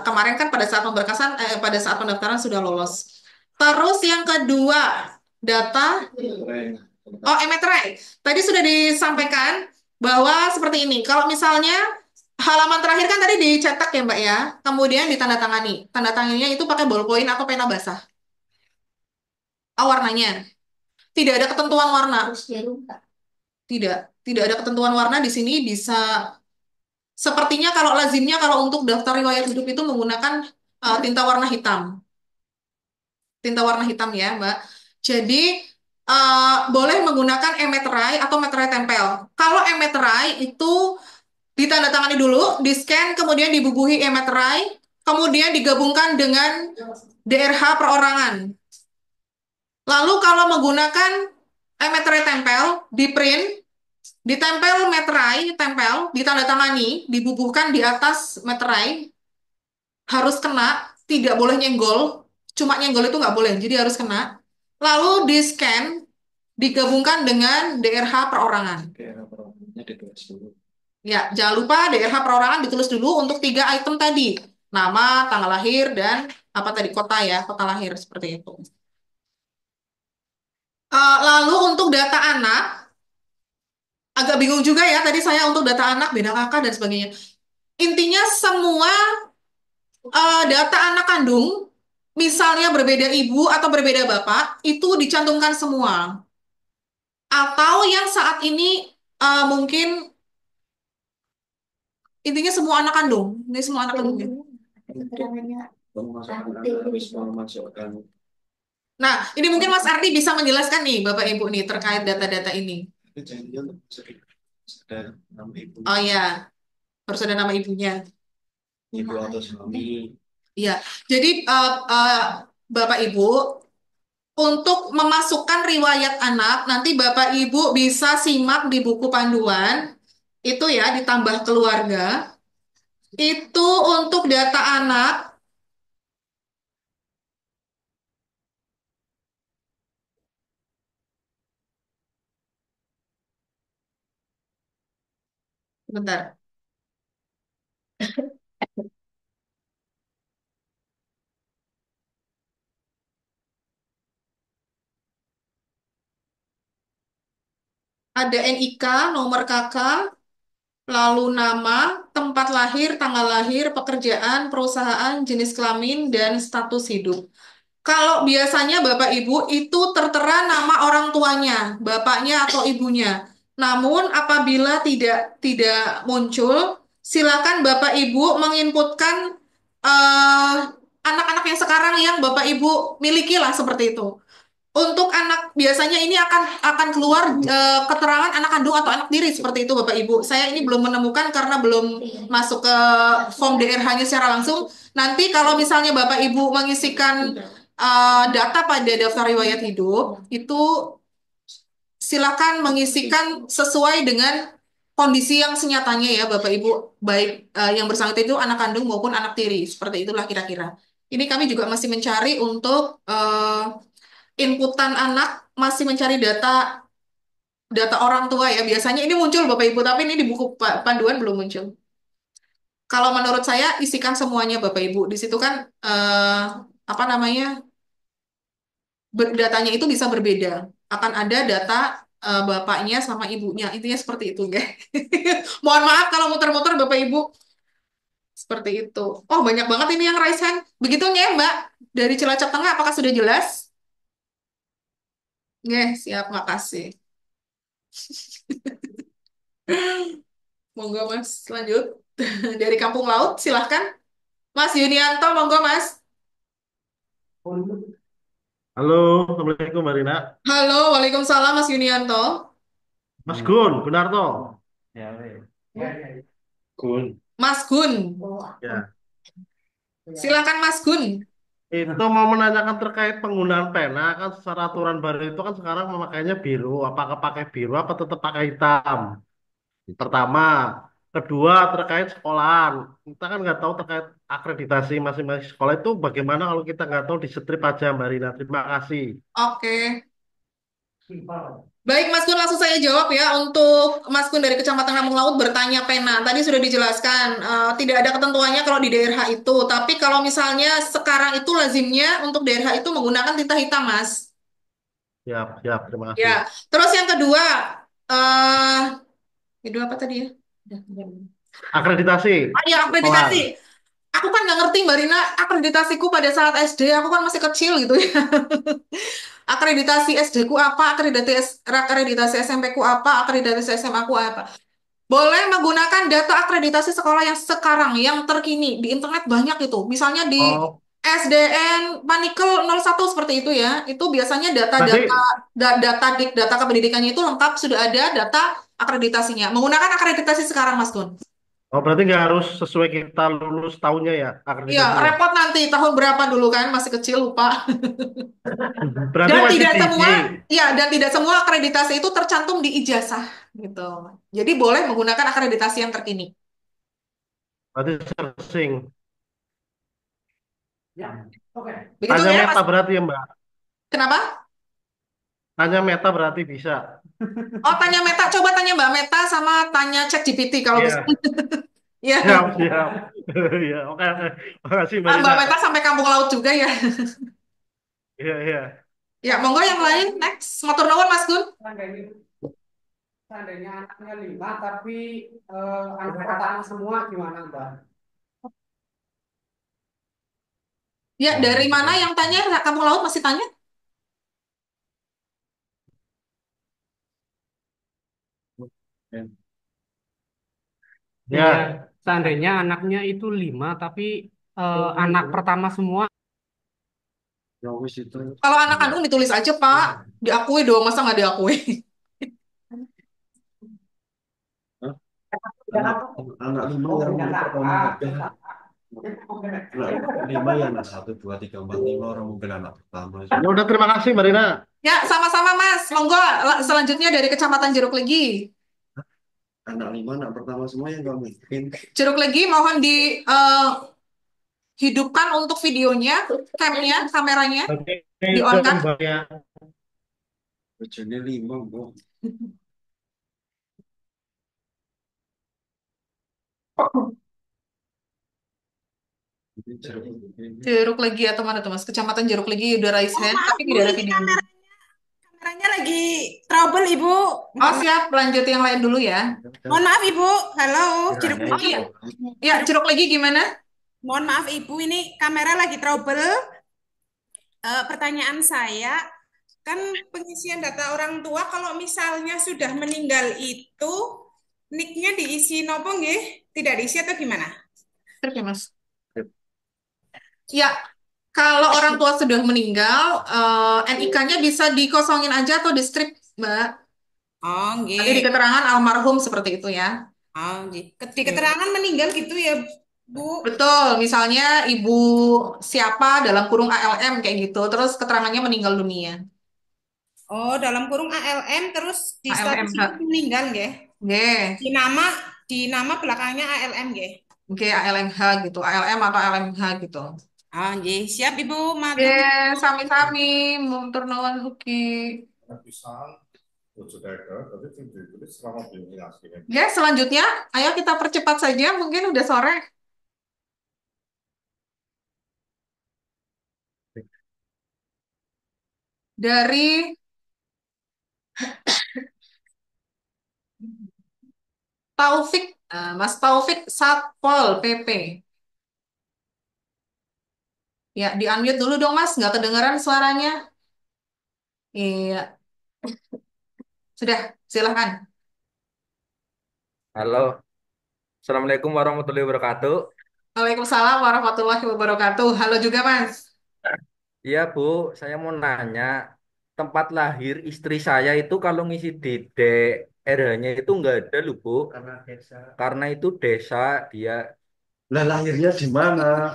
kemarin kan pada saat pemberkasan, pada saat pendaftaran sudah lolos. Terus yang kedua, data emeterai. Tadi sudah disampaikan bahwa seperti ini. Kalau misalnya halaman terakhir kan tadi dicetak ya Mbak ya, kemudian ditandatangani. Tanda tangannya itu pakai ballpoint atau pena basah. Warnanya tidak ada ketentuan warna. Tidak, tidak ada ketentuan warna di sini bisa. Sepertinya kalau lazimnya kalau untuk daftar riwayat hidup itu menggunakan tinta warna hitam. Tinta warna hitam ya, Mbak. Jadi boleh menggunakan e-meterai atau meterai tempel. Kalau e-meterai itu ditandatangani dulu, di-scan, kemudian dibubuhi e-meterai, kemudian digabungkan dengan DRH perorangan. Lalu kalau menggunakan e-meterai tempel, di-print, ditempel meterai, tempel, ditandatangani, dibubuhkan di atas meterai, harus kena, tidak boleh nyenggol. Cuma nyenggol itu nggak boleh, jadi harus kena. Lalu di-scan, digabungkan dengan DRH perorangan. daerah perorangannya ditulis dulu. Ya, jangan lupa DRH perorangan ditulis dulu untuk 3 item tadi. Nama, tanggal lahir, dan apa tadi, kota ya, kota lahir, seperti itu. Lalu untuk data anak, agak bingung juga ya, tadi saya untuk data anak, beda kakak, dan sebagainya. Intinya semua data anak kandung, misalnya berbeda ibu atau berbeda bapak, itu dicantumkan semua. Atau yang saat ini mungkin intinya semua anak kandung. Ini semua anak kandung ya. Memasukkan Nah, ini mungkin Mas Ardi bisa menjelaskan nih, Bapak Ibu nih, terkait data-data ini. janjinya untuk ada nama ibu, Oh ya, harus ada nama ibunya. ibu atau suami. Iya, jadi Bapak Ibu, untuk memasukkan riwayat anak, nanti Bapak Ibu bisa simak di buku panduan, itu ya, ditambah keluarga. Itu untuk data anak, bentar. Ada NIK, nomor KK, lalu nama, tempat lahir, tanggal lahir, pekerjaan, perusahaan, jenis kelamin, dan status hidup. Kalau biasanya Bapak Ibu itu tertera nama orang tuanya, bapaknya atau ibunya. Namun apabila tidak muncul, silakan Bapak Ibu menginputkan eh, anak-anak yang sekarang yang Bapak Ibu miliki lah seperti itu. Untuk anak biasanya ini akan keluar keterangan anak kandung atau anak tiri seperti itu Bapak Ibu. Saya ini belum menemukan karena belum masuk ke form DRH-nya secara langsung. Nanti kalau misalnya Bapak Ibu mengisikan data pada daftar riwayat hidup itu silakan mengisikan sesuai dengan kondisi yang senyatanya ya Bapak Ibu, baik yang bersangkutan itu anak kandung maupun anak tiri, seperti itulah kira-kira. Ini kami juga masih mencari untuk inputan anak, masih mencari data data orang tua ya. Biasanya ini muncul Bapak Ibu, tapi ini di buku panduan belum muncul. Kalau menurut saya isikan semuanya Bapak Ibu. Di situ kan apa namanya? Datanya itu bisa berbeda. Akan ada data bapaknya sama ibunya. Intinya seperti itu, guys. Mohon maaf kalau muter-muter Bapak Ibu. Seperti itu. Oh, banyak banget ini yang raise hand. Begitunya ya, Mbak. Dari Cilacap Tengah, apakah sudah jelas? Siap, makasih. Monggo, Mas. Lanjut. Dari Kampung Laut, silahkan. Mas Yunianto, monggo, Mas. Halo, Assalamualaikum Mbak Rina. Halo, Waalaikumsalam, Mas Yunianto. Mas Gun, benar toh? Ya, ya. Gun. Mas Gun. Ya. Silakan, Mas Gun. Itu mau menanyakan terkait penggunaan pena kan secara aturan baru itu kan sekarang memakainya biru. Apakah pakai biru apa tetap pakai hitam? Pertama. Kedua terkait sekolahan. Kita kan nggak tahu terkait akreditasi masing-masing sekolah itu bagaimana kalau kita nggak tahu di strip aja Mbak Rina. Terima kasih. Oke. Baik, Mas Gun, langsung saya jawab ya. Untuk Mas Gun dari Kecamatan Kampung Laut bertanya pena. Tadi sudah dijelaskan, tidak ada ketentuannya kalau di daerah itu. Tapi kalau misalnya sekarang itu lazimnya untuk daerah itu menggunakan tinta hitam, Mas. Siap, siap. Terima kasih. Ya, terus yang kedua, eh itu apa tadi ya? Akreditasi. Ya, akreditasi. Aku kan nggak ngerti Mbak Rina, akreditasiku pada saat SD, aku kan masih kecil gitu ya. Akreditasi SD ku apa, akreditasi SMP ku apa, akreditasi SMA ku apa. Boleh menggunakan data akreditasi sekolah yang sekarang, yang terkini. Di internet banyak itu. Misalnya di Oh, SDN Panikel 01 seperti itu ya. Itu biasanya berarti data kependidikannya itu lengkap, sudah ada data akreditasinya. Menggunakan akreditasi sekarang, Mas Gun. Oh, berarti nggak harus sesuai kita lulus tahunnya ya Iya, akreditasinya. repot nanti tahun berapa dulu kan, masih kecil lupa. Berarti Dan masih tidak tinggi. semua, ya, dan tidak semua akreditasi itu tercantum di ijazah gitu. Jadi boleh menggunakan akreditasi yang terkini. Berarti searching. Begitu Tanya ya, Meta Mas. berarti ya Mbak. Kenapa? Tanya Meta berarti bisa. Oh, tanya Meta, coba tanya Mbak Meta sama tanya ChatGPT kalau bisa. Iya, Ya, siap, siap. Iya, oke, oke. Makasih Mbak Mbak Rina. Meta sampai Kampung Laut juga ya. Iya, iya. Ya, monggo yang lain. Next, matur nuwun Mas Gun. Seandainya anaknya 5 tapi anak pertama semua gimana Mbak? Ya, dari mana yang tanya? Kampung Laut masih tanya? Ya, Seandainya anaknya itu 5 tapi anak pertama semua. Ya wis itu. Kalau anak kandung ditulis aja, Pak. Diakui dong, masa nggak diakui? Hah? Anak lima yang pertama anak lima yang anak 1, 2, 3, 4, 5 orang mungkin anak pertama. ya udah terima kasih Mbak Rina. Ya, sama-sama Mas. Monggo selanjutnya dari Kecamatan Jeruk Legi. Anak 5 anak pertama semua yang nggak mungkin. Jeruk Legi mohon dihidupkan untuk videonya, camnya, kameranya, Oke, di-on-kan. Mbaknya. Bojone 5, Bu. Ini jeruk ini. Jeruk Legi atau mana tuh Mas? Kecamatan Jeruk Legi udah raise hand, Maaf tapi Bu, tidak ada ini videonya. kameranya lagi trouble Ibu. Oh siap, lanjut yang lain dulu ya. Mohon maaf Ibu. Halo, Jeruk Oh Legi. iya, ya Jeruk Legi gimana? Mohon maaf Ibu, ini kamera lagi trouble. Pertanyaan saya, kan pengisian data orang tua kalau misalnya sudah meninggal itu nicknya diisi nopo nggih? Tidak diisi atau gimana? Strip ya Mas. Ya, kalau orang tua sudah meninggal, NIK-nya bisa dikosongin aja atau di strip, Mbak. Oh, Nanti di nggih. keterangan almarhum seperti itu ya. Oh, nggih. Di keterangan meninggal gitu ya, Bu. Betul, misalnya ibu siapa dalam kurung ALM kayak gitu, terus keterangannya meninggal dunia. Oh, dalam kurung ALM terus di status itu ALMH. meninggal nggih. Nggih. Di nama belakangnya ALM nggih. Oke, ALMH gitu, ALM atau ALMH gitu. Ah, nggih, siap Ibu, Oke, matur nuwun. sami-sami, matur nuwun ugi. Ya, selanjutnya, ayo kita percepat saja, mungkin udah sore. Dari Taufik, Mas Taufik Satpol PP. Ya, di-unmute dulu dong Mas, nggak kedengeran suaranya. Iya, sudah, silahkan. Halo, Assalamualaikum warahmatullahi wabarakatuh. Waalaikumsalam warahmatullahi wabarakatuh. Halo juga Mas. Iya Bu, saya mau nanya, tempat lahir istri saya itu kalau ngisi di daerahnya itu nggak ada loh Bu. Karena itu desa, dia Lah lahirnya di mana?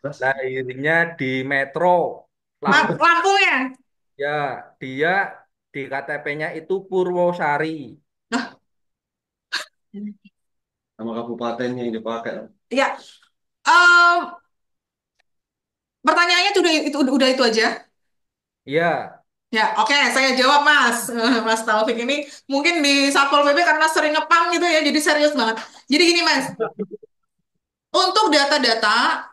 lahirnya di Metro, Lampung. Lampung ya? Ya, dia di KTP-nya itu Purwosari. Nama kabupatennya yang dipakai. Ya, em, pertanyaannya udah itu aja. Iya, Ya, oke, saya jawab Mas. Mas Taufik ini mungkin di Satpol PP karena sering ngepam gitu ya, jadi serius banget. Jadi gini Mas, untuk data-data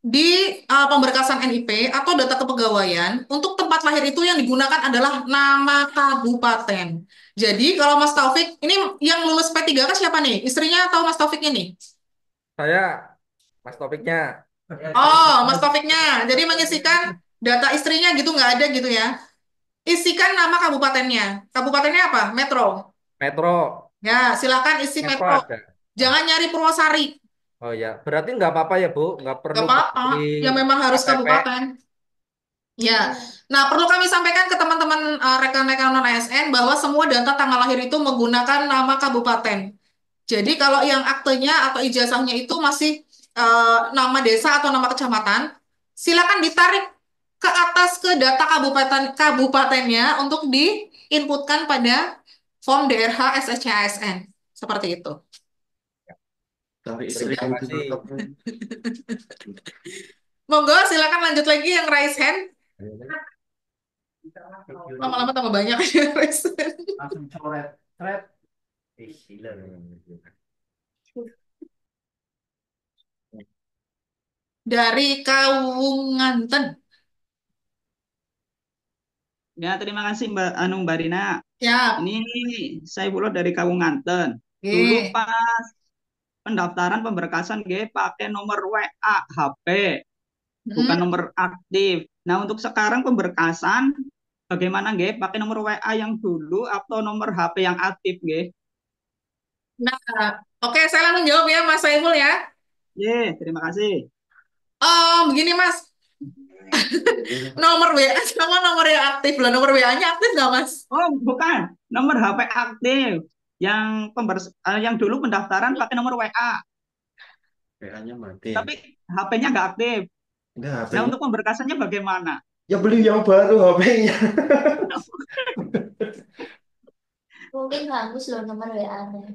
di pemberkasan NIP atau data kepegawaian, untuk tempat lahir itu yang digunakan adalah nama kabupaten. Jadi kalau Mas Taufik, ini yang lulus P3K siapa nih? Istrinya atau Mas Taufiknya nih? saya Mas topiknya. Oh, Mas Taufiknya. Jadi mengisikan data istrinya gitu nggak ada gitu ya. Isikan nama kabupatennya. Kabupatennya apa? Metro. Metro, Ya, silakan isi Metro Metro. ada. Jangan nyari Purwosari. Oh ya, berarti nggak apa-apa ya Bu, nggak Gak perlu apa-apa. ganti Ya memang harus KTP. kabupaten. Ya, nah perlu kami sampaikan ke teman-teman rekan-rekan non ASN bahwa semua data tanggal lahir itu menggunakan nama kabupaten. Jadi kalau yang aktenya atau ijazahnya itu masih nama desa atau nama kecamatan, silakan ditarik ke atas ke data kabupatennya untuk diinputkan pada form DRH SSC-ASN. Seperti itu. Tapi istri Terima yang kasih. ditangkap. Monggo silakan lanjut lagi yang raise hand. Lama-lama tambah banyak yang raise hand. Langsung coret. Coret. Dari Kawunganten. Ya, terima kasih Mbak Rina. Siap. Ini saya Pulau dari Kawunganten. Dulu Oke. pas pendaftaran pemberkasan pakai nomor WA HP, bukan nomor aktif. Nah, untuk sekarang pemberkasan bagaimana pakai nomor WA yang dulu atau nomor HP yang aktif Nah, oke saya langsung jawab ya Mas Saiful ya. Terima kasih. Begini Mas, nomor WA sama nomor yang aktif lah. Nomor WA-nya aktif nggak Mas? Oh, bukan. Nomor HP aktif. Yang dulu pendaftaran pakai nomor WA. WA-nya mati. Tapi HP-nya nggak aktif. Nah, Nah, untuk pemberkasannya bagaimana? ya beli yang baru HP-nya. Mungkin hangus loh nomor WA-nya.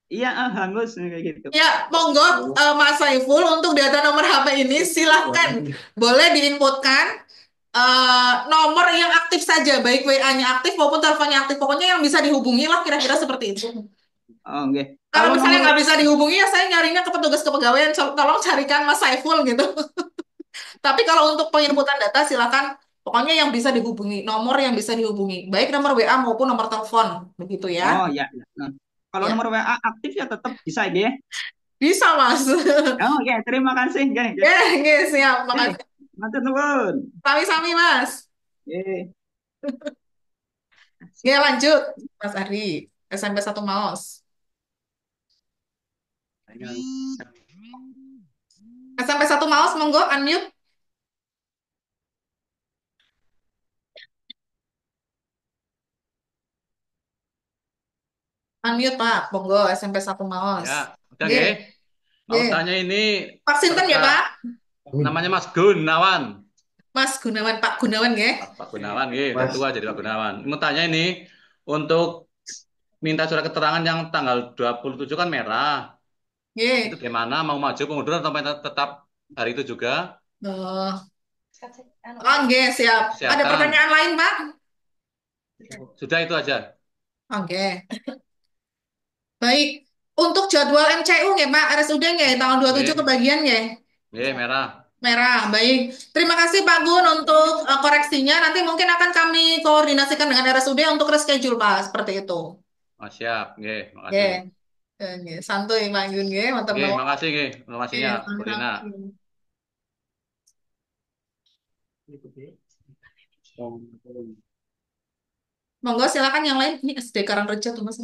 Iya, hangus kayak gitu. Ya, monggo Mas Saiful untuk data nomor HP ini silahkan boleh diinputkan nomor yang aktif saja, baik WA-nya aktif maupun teleponnya aktif. Pokoknya yang bisa dihubungi lah kira-kira seperti itu. Oh, okay. Kalau misalnya nggak bisa dihubungi ya saya nyarinya ke petugas kepegawaian. Tolong carikan Mas Saiful gitu. Tapi kalau untuk penginputan data silakan pokoknya yang bisa dihubungi, nomor yang bisa dihubungi, baik nomor WA maupun nomor telepon, begitu ya. Oh ya. Nah, kalau nomor WA aktif ya tetap bisa Bisa Mas. Oke, terima kasih Siap, makasih. Matur nuwun. Sami-sami Mas. Ya lanjut Mas Ari, SMP 1 Maos. SMP 1 Maos monggo unmute. Unmute Pak, monggo SMP 1 Maos. Ya, udah Oke. Mau Nggih. tanya ini Pak Sinten ya, Pak? namanya Mas Gunawan. Mas Gunawan, Pak Gunawan nggih. Pak Gunawan, udah tua jadi Pak Gunawan. Mau tanya ini untuk minta surat keterangan yang tanggal 27 kan merah. Itu Nggih. gimana? Mau maju pengunduran atau tetap hari itu juga? Oh. Oh, nggih, siap. Ada Kesehatan. pertanyaan lain, Pak? Sudah itu aja. Oke. Baik. Untuk jadwal MCU nggih, Pak, RSUD nggih, tanggal 27 Nggih. kebagian nggih. Merah. Merah, baik. Terima kasih Pak Gun untuk koreksinya. Nanti mungkin akan kami koordinasikan dengan RSUD untuk reschedule, Pak, seperti itu. Oh, siap. Nggih, makasih. Nggih. Nggih, santuy Pak Gun nggih, mantap Nggih, nuwun. makasih nggih. Informasinya, Nggih, Bu Rina. sama-sama. Monggo silakan yang lain. Ini SD Karangreja tuh Mas.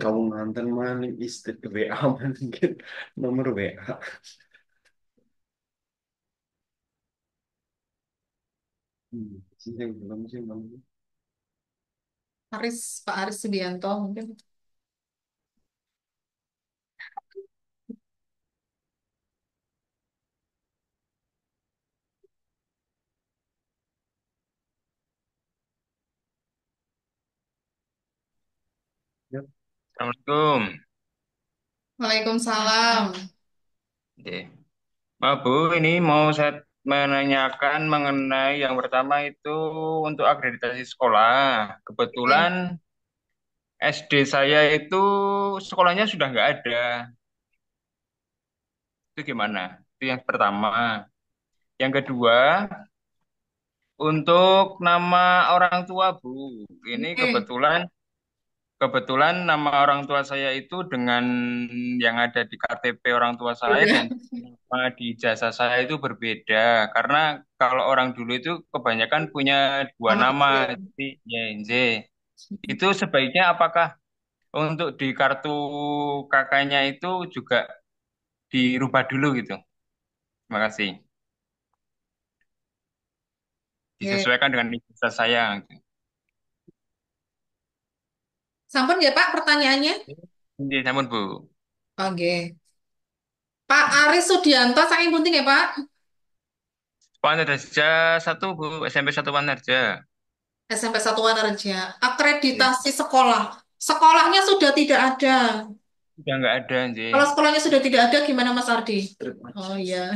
Kamu nganten maning istri WA maning nomor WA. Sih yang belum sih Bang. Pak Aris Subianto mungkin. Assalamualaikum. Waalaikumsalam. Oke. Maaf Bu, ini mau saya menanyakan mengenai yang pertama itu untuk akreditasi sekolah. Kebetulan SD saya itu sekolahnya sudah nggak ada. Itu gimana? Itu yang pertama. Yang kedua, untuk nama orang tua Bu, ini kebetulan nama orang tua saya itu dengan yang ada di KTP orang tua saya dan nama di ijazah saya itu berbeda. Karena kalau orang dulu itu kebanyakan punya dua nama, jadi YNZ. Itu sebaiknya apakah untuk di kartu kakaknya itu juga dirubah dulu gitu? Terima kasih. Disesuaikan dengan ijazah saya. Gitu. Sampun ya Pak pertanyaannya? Ini sampun Bu. Oke. Pak Aris Sudianto saking punting ya Pak? Wanarja 1 Bu, SMP 1 Wanarja. SMP Satuan Reja. Akreditasi sekolah. Sekolahnya sudah tidak ada. Sudah nggak ada, Nji. Kalau sekolahnya sudah tidak ada, gimana Mas Ardi? Oh iya.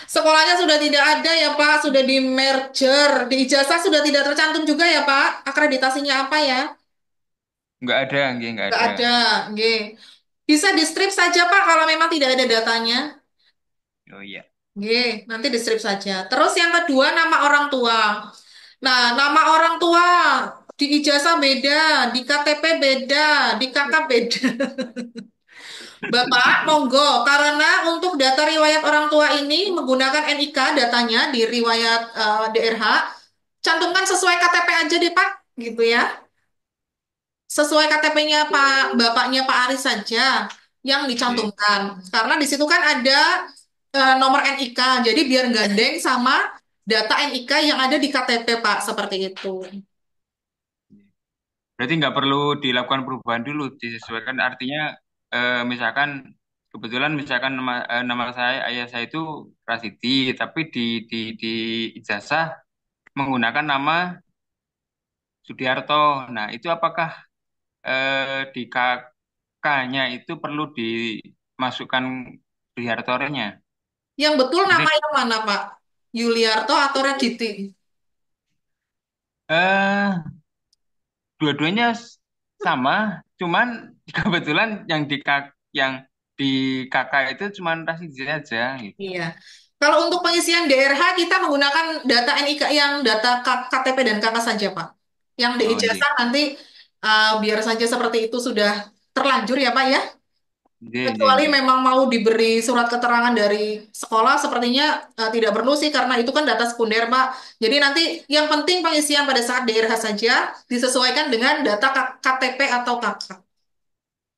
Sekolahnya sudah tidak ada ya Pak, sudah di merger. Di ijazah sudah tidak tercantum juga ya Pak. Akreditasinya apa ya? Nggak ada, Nji, nggak Nggak ada. ada. Nggih. Bisa di strip saja Pak kalau memang tidak ada datanya. Oh iya. Nggih, nanti di strip saja. Terus yang kedua nama orang tua. Nah, nama orang tua di ijazah beda, di KTP beda, di KK beda. Bapak, monggo, karena untuk data riwayat orang tua ini menggunakan NIK datanya di riwayat DRH, cantumkan sesuai KTP aja deh Pak, gitu ya. Sesuai KTP-nya Pak, bapaknya Pak Aris saja yang dicantumkan. Karena di situ kan ada nomor NIK, jadi biar gandeng sama data NIK yang ada di KTP Pak, seperti itu. Berarti nggak perlu dilakukan perubahan dulu, disesuaikan. Artinya, misalkan kebetulan misalkan nama saya, ayah saya itu Rasidi, tapi di ijazah menggunakan nama Sudiarto. Nah, itu apakah di KK-nya itu perlu dimasukkan Sudiarto-nya? Yang betul nama yang mana Pak? Yuliarto atau Raditi? Eh, Dua-duanya sama, cuman kebetulan yang di kakak itu cuman Rasidi aja gitu. Iya. Kalau untuk pengisian DRH kita menggunakan data NIK yang data KTP dan KK saja, Pak. Yang di Oh, ijazah nanti biar saja seperti itu sudah terlanjur ya, Pak ya. Kecuali Iya. memang mau diberi surat keterangan dari sekolah, sepertinya tidak perlu sih karena itu kan data sekunder, Pak. Jadi nanti yang penting pengisian pada saat DRH saja disesuaikan dengan data KTP atau KK.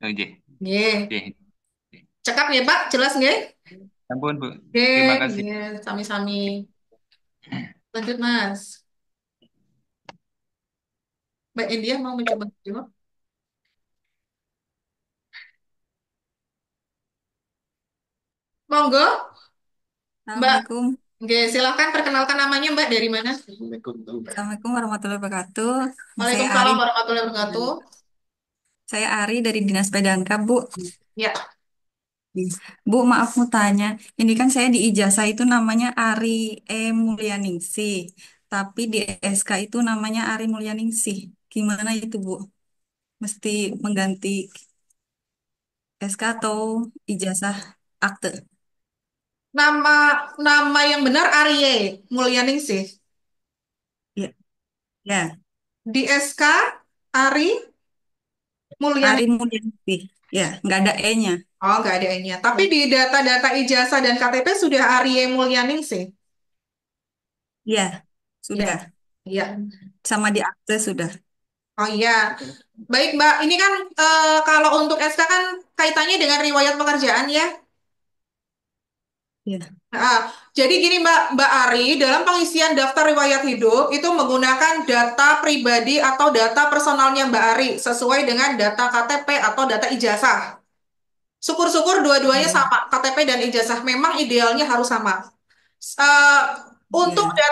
Oh, iya. Nggih. Iya. Cekap ya, Pak? Jelas nggih? Ampun, Bu. Nggih, Terima kasih. nggih, sami-sami. Lanjut, Mas. Mbak India mau mencoba jawab? Monggo, Mbak. Assalamualaikum. Oke, silakan perkenalkan namanya Mbak dari mana? Assalamualaikum warahmatullahi wabarakatuh. Saya Ari. Waalaikumsalam warahmatullahi wabarakatuh. Saya Ari dari Dinas PDANKA, Bu. Ya, Bu, maaf mau tanya. Ini kan saya di ijazah itu namanya Ari Mulyaningsih, tapi di SK itu namanya Ari Mulyaningsih. Gimana itu, Bu? Mesti mengganti SK atau ijazah akte? nama nama yang benar Arye Mulyaningsih. Ya, ya. Di SK Ari Ari Mulyaningsih. Mulyaningsih. Ya, nggak ada E-nya. Oh, nggak ada ini. Tapi di data-data ijazah dan KTP sudah Arye Mulyaningsih. Ya, Ya, sudah. ya. Sama di akte sudah. Oh iya. Baik, Mbak. Ini kan kalau untuk SK kan kaitannya dengan riwayat pekerjaan ya. Ya. Nah, jadi gini Mbak Ari, dalam pengisian daftar riwayat hidup itu menggunakan data pribadi atau data personalnya Mbak Ari sesuai dengan data KTP atau data ijazah. Syukur-syukur dua-duanya sama, KTP dan ijazah. Memang idealnya harus sama. Eh, untuk Ya.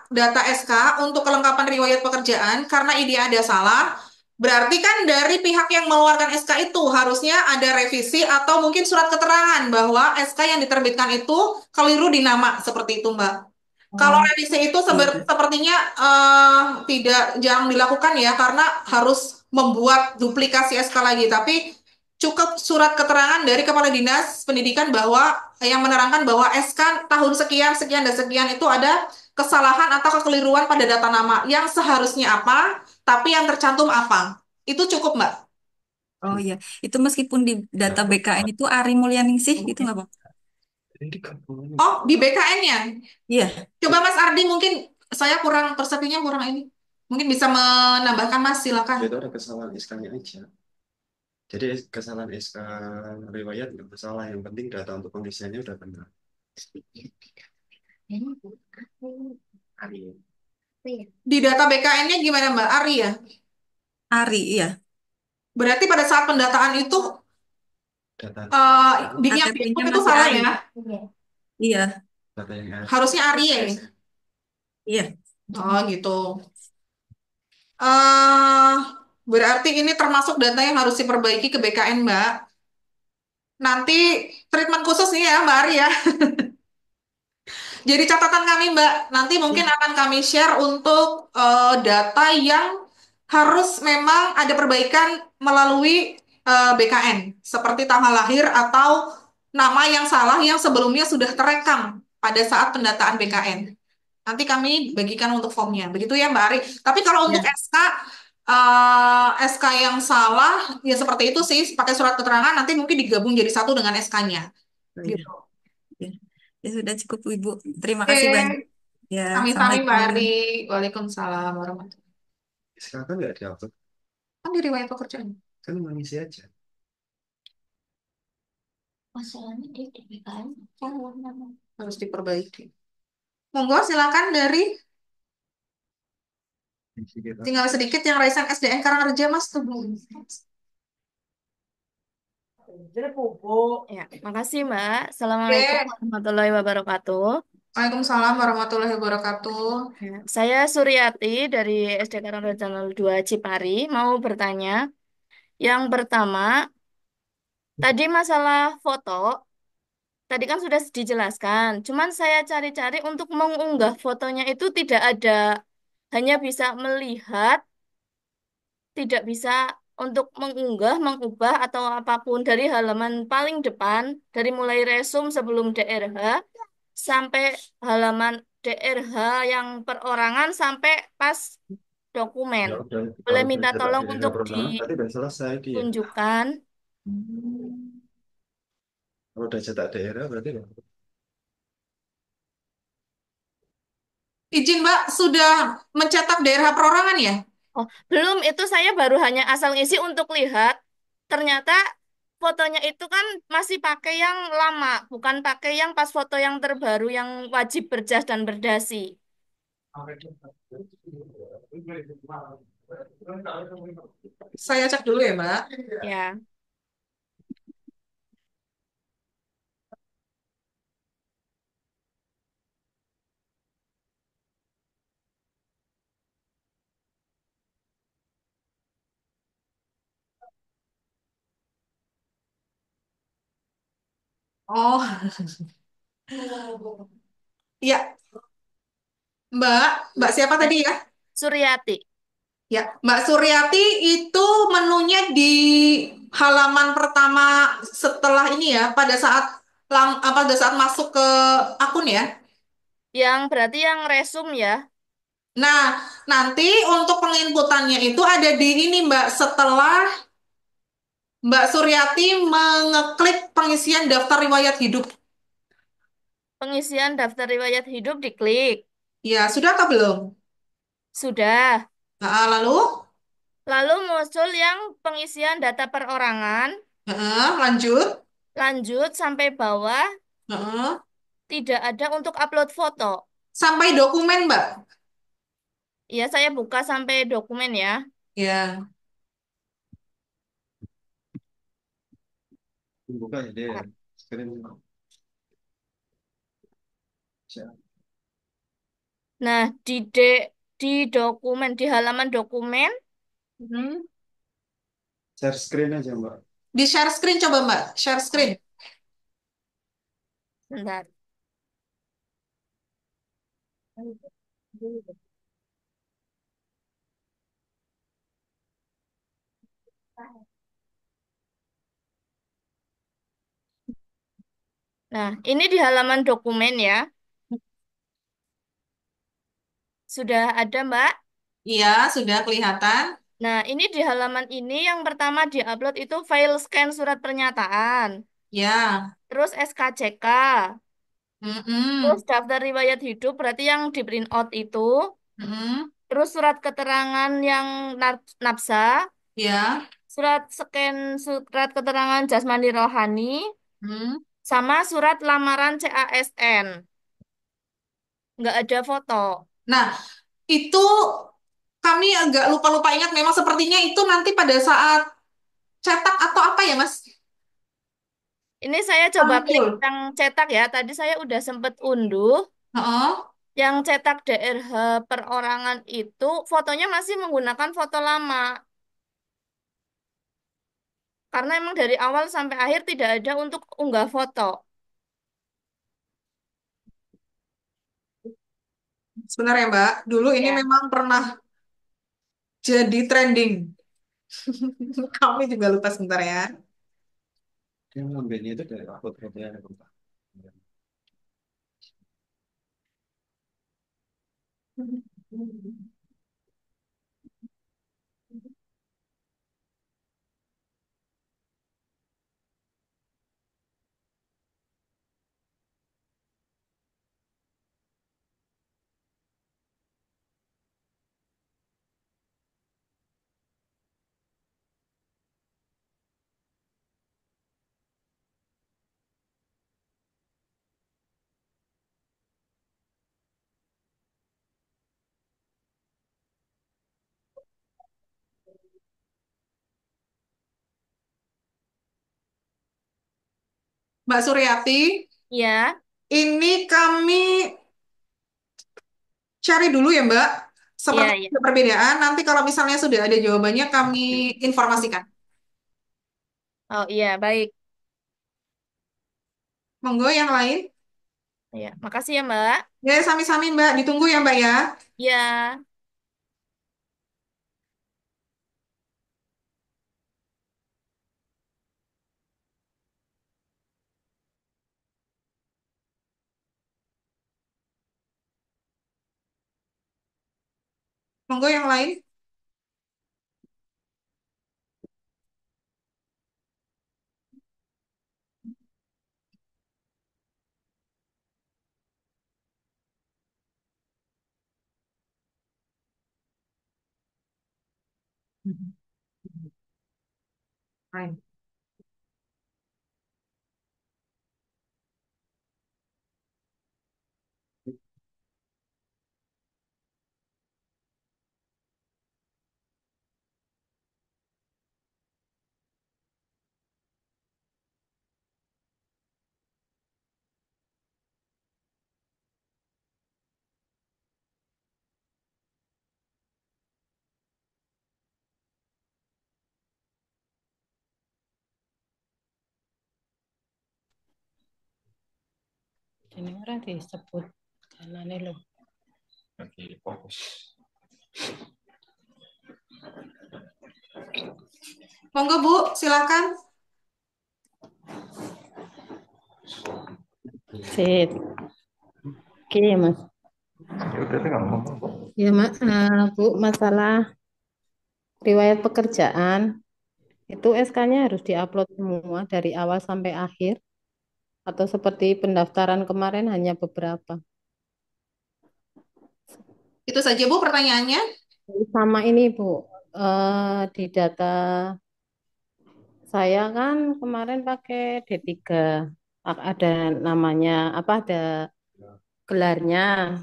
data SK untuk kelengkapan riwayat pekerjaan, karena ini ada salah, berarti kan dari pihak yang mengeluarkan SK itu harusnya ada revisi atau mungkin surat keterangan bahwa SK yang diterbitkan itu keliru di nama, seperti itu, Mbak. Kalau revisi itu sepertinya tidak jarang dilakukan ya, karena harus membuat duplikasi SK lagi. Tapi cukup surat keterangan dari Kepala Dinas Pendidikan bahwa yang menerangkan bahwa SK tahun sekian, sekian, dan sekian itu ada kesalahan atau kekeliruan pada data nama yang seharusnya apa, tapi yang tercantum apa. Itu cukup, Mbak. Oh iya, itu meskipun di data BKN itu Ari Mulyaningsih gitu nggak, Pak? Oh, di BKN-nya. Iya. Coba Mas Ardi, mungkin saya kurang persepsinya kurang ini. Mungkin bisa menambahkan Mas, silakan. Itu ada kesalahan SK-nya aja. Jadi kesalahan SK riwayat nggak masalah. Yang penting data untuk pengisiannya udah benar. Di data BKN-nya gimana Mbak Ari ya? Ari, iya. Berarti pada saat pendataan itu Data yang KTP-nya diinput itu masih salah Ari. ya? Iya, data yang ada. Harusnya Ari ya? iya. Oh gitu. eh Berarti ini termasuk data yang harus diperbaiki ke BKN Mbak. Nanti treatment khusus nih ya Mbak Ari ya. Jadi catatan kami Mbak, nanti mungkin akan kami share untuk data yang harus memang ada perbaikan melalui BKN, seperti tanggal lahir atau nama yang salah yang sebelumnya sudah terekam pada saat pendataan BKN. Nanti kami bagikan untuk formnya, begitu ya Mbak Ari. Tapi kalau untuk Ya. SK yang salah, ya seperti itu sih, pakai surat keterangan, nanti mungkin digabung jadi satu dengan SK-nya. Oh, iya. Gitu. Ya. Ya sudah cukup Ibu. Terima Oke, kasih banyak. Ya, sami-sami Mbak Ari. Assalamualaikum. Waalaikumsalam warahmatullahi SK kan nggak diupload. Kan di riwayat pekerjaan. Kan mengisi aja. Masalahnya dia di BKN salah nama. Harus diperbaiki. Monggo silakan dari tinggal sedikit yang Raisan SDN Karangreja Mas tuh. Ya, makasih Mbak. Assalamualaikum Oke. warahmatullahi wabarakatuh. Waalaikumsalam warahmatullahi wabarakatuh. Ya, saya Suryati dari SD Karangreja 02 Cipari. Mau bertanya, yang pertama, tadi masalah foto, tadi kan sudah dijelaskan. Cuman saya cari-cari untuk mengunggah fotonya itu tidak ada, hanya bisa melihat, tidak bisa untuk mengunggah, mengubah atau apapun dari halaman paling depan, dari mulai resum sebelum DRH sampai halaman DRH yang perorangan sampai pas dokumen. Ya udah, Boleh kalau minta udah cetak tolong di untuk perumahan berarti udah selesai dia. ditunjukkan. Kalau udah cetak daerah berarti udah. Izin Mbak, sudah mencetak daerah perorangan ya? Oh, belum, itu saya baru hanya asal ngisi untuk lihat. Ternyata fotonya itu kan masih pakai yang lama, bukan pakai yang pas foto yang terbaru yang wajib berjas dan berdasi. Saya cek dulu ya Mbak. Ya. Oh, iya, Mbak, Mbak siapa Ya, tadi ya? Suryati. Ya, Mbak Suryati itu menunya di halaman pertama setelah ini ya, pada saat masuk ke akun ya. Yang berarti yang resum ya. Nah, nanti untuk penginputannya itu ada di ini Mbak, setelah Mbak Suryati mengeklik pengisian daftar riwayat hidup. Pengisian daftar riwayat hidup diklik. Ya, sudah atau belum? Sudah. Nah, lalu Lalu muncul yang pengisian data perorangan. lanjut. Lanjut sampai bawah. Heeh. Tidak ada untuk upload foto. Sampai dokumen Mbak. Ya, saya buka sampai dokumen ya. Ya. Buka ya dia screen. Nah, di dokumen, di halaman dokumen, Mhm. Share screen aja Mbak. Di share screen coba Mbak, share screen. bentar. Nah, ini di halaman dokumen ya. Sudah ada, Mbak? Iya, sudah kelihatan. Nah, ini di halaman ini yang pertama diupload itu file scan surat pernyataan. Ya. Terus SKCK. Terus Mm-mm. daftar riwayat hidup berarti yang di print out itu. Mm-mm. Terus surat keterangan yang nafsa. Ya. Surat keterangan jasmani rohani. Mm. Sama surat lamaran CASN. Nggak ada foto. Nah, itu kami agak lupa-lupa ingat memang sepertinya itu nanti pada saat cetak atau apa ya, Mas? Ini saya coba klik Tampil. yang cetak ya. Tadi saya udah sempet unduh. Heeh. Yang cetak DRH perorangan itu fotonya masih menggunakan foto lama. Karena emang dari awal sampai akhir tidak ada untuk unggah foto. Sebentar ya, Mbak. Dulu ini Ya. memang pernah jadi trending. Kami juga lupa sebentar ya. Dia ngambilnya itu dari upload fotonya Mbak. Mbak Suryati, Ya. ini kami cari dulu ya, Mbak. Seperti Ya, ya. ada perbedaan. Nanti kalau misalnya sudah ada jawabannya, kami informasikan. Oh iya, baik. Monggo yang lain. Ya, makasih ya, Mbak. Ya, sami-sami, Mbak. Ditunggu ya, Mbak ya. Ya. Monggo yang lain. Fine. Jeneng ora disebut kanane lho. Oke, fokus. Monggo Bu, silakan. Sip. Oke ya Mas. Ya udah deh nggak ngomong. Ya Bu, masalah riwayat pekerjaan itu SK-nya harus diupload semua dari awal sampai akhir atau seperti pendaftaran kemarin hanya beberapa. Itu saja Bu pertanyaannya. Sama ini Bu, di data saya kan kemarin pakai D3, ada namanya apa, ada gelarnya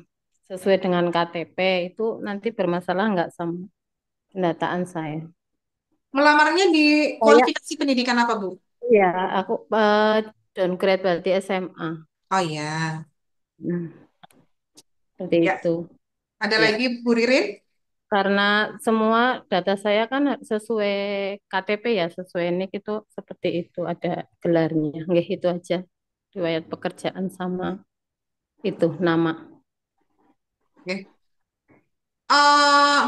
sesuai dengan KTP, itu nanti bermasalah nggak sama pendataan saya? Melamarnya di Saya, kualifikasi pendidikan apa Bu? ya aku downgrade berarti SMA. Oh ya. Seperti Ya. itu. Ada Ya. lagi Bu Ririn? Karena semua data saya kan sesuai KTP ya, sesuai NIK itu seperti itu, ada gelarnya. Nggih, itu aja. Riwayat pekerjaan sama itu nama. Oke. Eh,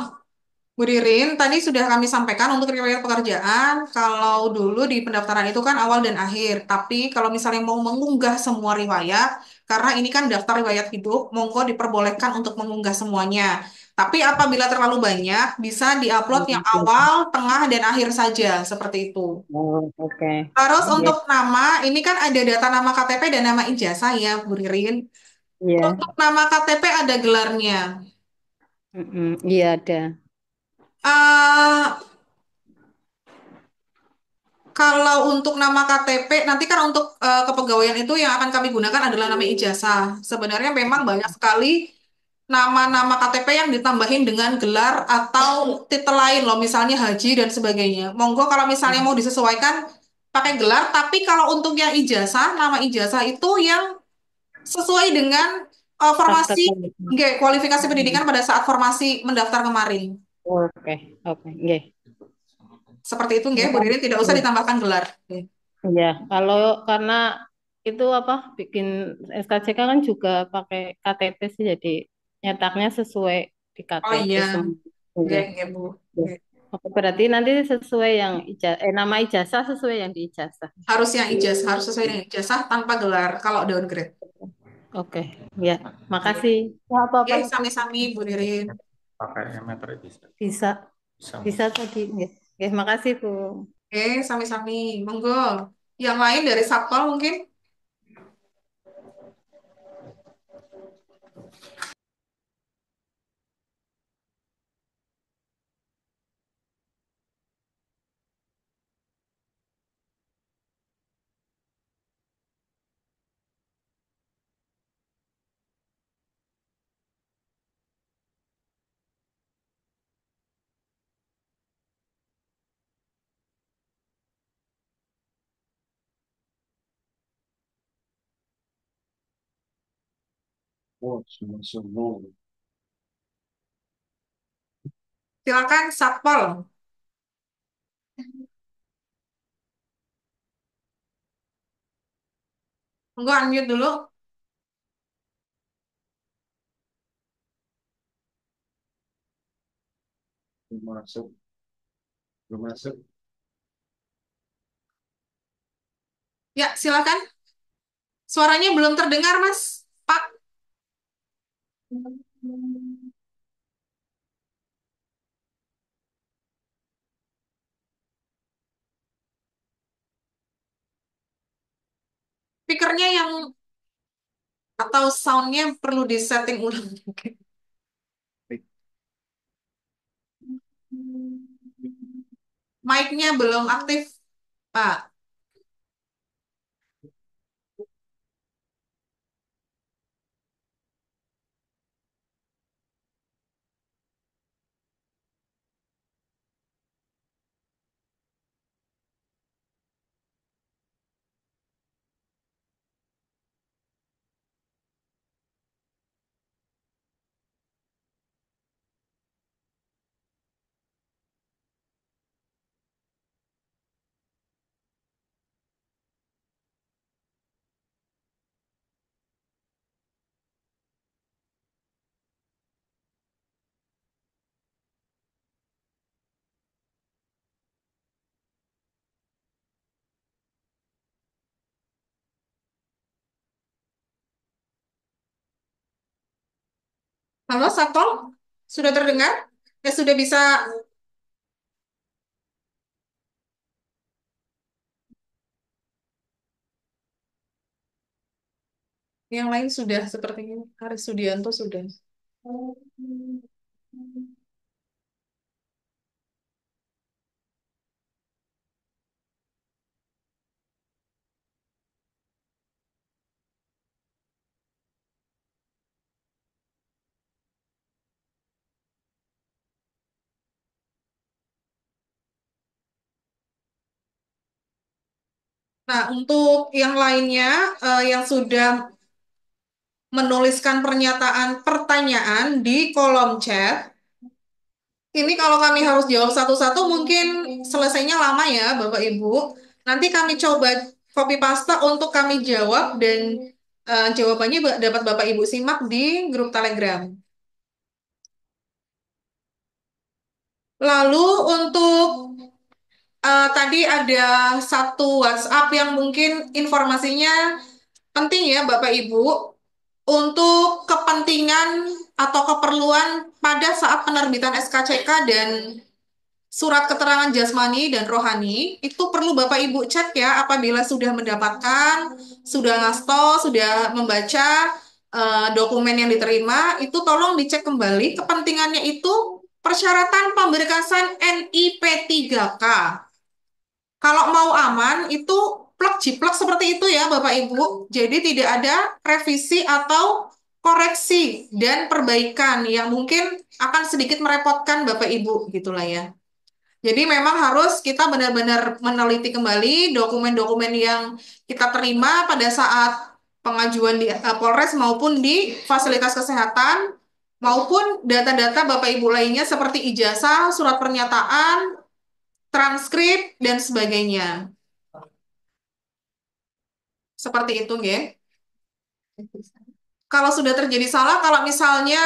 Bu Ririn, tadi sudah kami sampaikan untuk riwayat pekerjaan, kalau dulu di pendaftaran itu kan awal dan akhir. Tapi kalau misalnya mau mengunggah semua riwayat, karena ini kan daftar riwayat hidup, monggo diperbolehkan untuk mengunggah semuanya. Tapi apabila terlalu banyak, bisa diupload yang awal, tengah, dan akhir saja, seperti itu. Oh, oke. Terus Iya. untuk nama, ini kan ada data nama KTP dan nama ijazah ya, Bu Ririn. Iya. Untuk nama KTP ada gelarnya. Iya ada. eh Kalau untuk nama KTP, nanti kan untuk kepegawaian itu yang akan kami gunakan adalah nama ijazah. Sebenarnya memang banyak sekali nama-nama KTP yang ditambahin dengan gelar atau titel lain loh, misalnya haji dan sebagainya. Monggo kalau misalnya mau disesuaikan pakai gelar, tapi kalau untuk yang ijazah, nama ijazah itu yang sesuai dengan formasi, nggak, kualifikasi pendidikan pada saat formasi mendaftar kemarin. Oke, oke, nggih. Seperti itu, nggih, Bu Ririn, tidak usah ditambahkan gelar. Iya, kalau karena itu apa bikin SKCK kan juga pakai KTP sih, jadi nyetaknya sesuai di Oh KTP iya, semua. nggih, Nggih. nggih, Bu. Ya. Oke, berarti nanti sesuai yang nama ijazah sesuai yang di ijazah. Harus yang ijazah, harus sesuai dengan ijazah tanpa gelar kalau downgrade. Oke, ya, makasih. Ya, apa-apa Oke, lagi? sami-sami Bu Ririn. Pakai meter bisa. Bisa, bisa tadi. Nggih. Nggih, makasih Bu. Oke, sami-sami. Monggo. Yang lain dari Satpol mungkin? Silakan Satpol. Monggo unmute dulu. Belum masuk. Belum masuk. Ya, silakan. Suaranya belum terdengar, Mas. Pak. Speakernya yang atau soundnya perlu disetting ulang mungkin. Mic-nya belum aktif, Pak. Halo, Satol? Sudah terdengar? Ya, sudah bisa. Yang lain sudah sepertinya. Haris Sudianto sudah. Nah, untuk yang lainnya, yang sudah menuliskan pernyataan pertanyaan di kolom chat, ini kalau kami harus jawab satu-satu mungkin selesainya lama ya, Bapak Ibu. Nanti kami coba copy paste untuk kami jawab dan jawabannya dapat Bapak Ibu simak di grup Telegram. Lalu untuk tadi ada satu WhatsApp yang mungkin informasinya penting ya Bapak Ibu untuk kepentingan atau keperluan pada saat penerbitan SKCK dan surat keterangan jasmani dan rohani itu perlu Bapak Ibu cek ya apabila sudah mendapatkan, sudah ngasto, sudah membaca dokumen yang diterima, itu tolong dicek kembali kepentingannya itu persyaratan pemberkasan NIP 3K. Kalau mau aman itu plek jiplek seperti itu ya Bapak Ibu. Jadi tidak ada revisi atau koreksi dan perbaikan yang mungkin akan sedikit merepotkan Bapak Ibu gitulah ya. Jadi memang harus kita benar-benar meneliti kembali dokumen-dokumen yang kita terima pada saat pengajuan di Polres maupun di fasilitas kesehatan maupun data-data Bapak Ibu lainnya seperti ijazah, surat pernyataan, transkrip dan sebagainya. Seperti itu, ya. Kalau sudah terjadi salah, kalau misalnya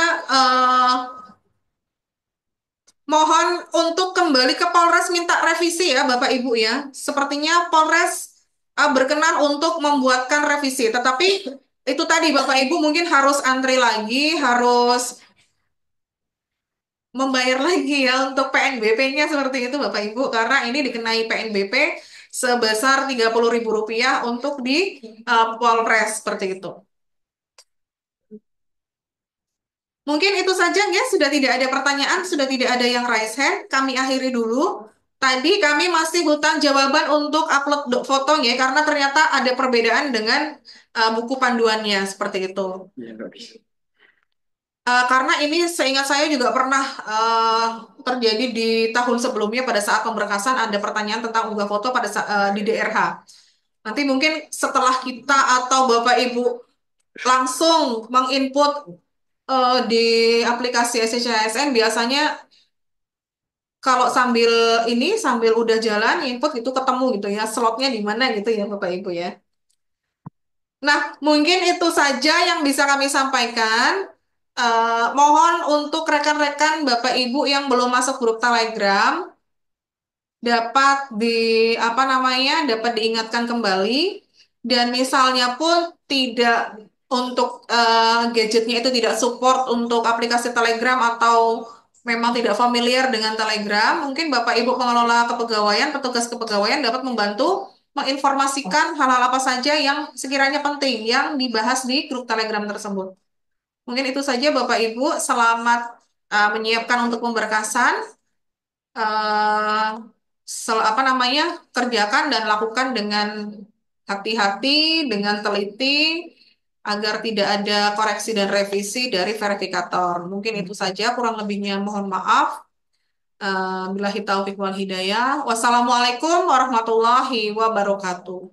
mohon untuk kembali ke Polres minta revisi ya, Bapak Ibu ya. Sepertinya Polres berkenan untuk membuatkan revisi, tetapi itu tadi Bapak Ibu mungkin harus antri lagi, harus membayar lagi ya untuk PNBP-nya seperti itu Bapak Ibu, karena ini dikenai PNBP sebesar Rp30.000 untuk di Polres seperti itu. Mungkin itu saja ya, sudah tidak ada pertanyaan, sudah tidak ada yang raise hand, kami akhiri dulu. Tadi kami masih hutang jawaban untuk upload foto ya, karena ternyata ada perbedaan dengan buku panduannya, seperti itu. Ya, nggak bisa. Karena ini seingat saya juga pernah terjadi di tahun sebelumnya pada saat pemberkasan ada pertanyaan tentang unggah foto pada di DRH. Nanti mungkin setelah kita atau Bapak Ibu langsung menginput di aplikasi SCCSN biasanya kalau sambil udah jalan input itu ketemu gitu ya slotnya di mana gitu ya Bapak Ibu ya. Nah, mungkin itu saja yang bisa kami sampaikan. Mohon untuk rekan-rekan Bapak Ibu yang belum masuk grup Telegram dapat dapat diingatkan kembali dan misalnya pun tidak untuk gadgetnya itu tidak support untuk aplikasi Telegram atau memang tidak familiar dengan Telegram, mungkin Bapak Ibu pengelola kepegawaian, petugas kepegawaian dapat membantu menginformasikan hal-hal apa saja yang sekiranya penting yang dibahas di grup Telegram tersebut. Mungkin itu saja Bapak Ibu, selamat menyiapkan untuk pemberkasan. eh Kerjakan dan lakukan dengan hati-hati, dengan teliti, agar tidak ada koreksi dan revisi dari verifikator. Mungkin itu saja, kurang lebihnya mohon maaf. Billahi taufiq wal hidayah. Wassalamualaikum warahmatullahi wabarakatuh.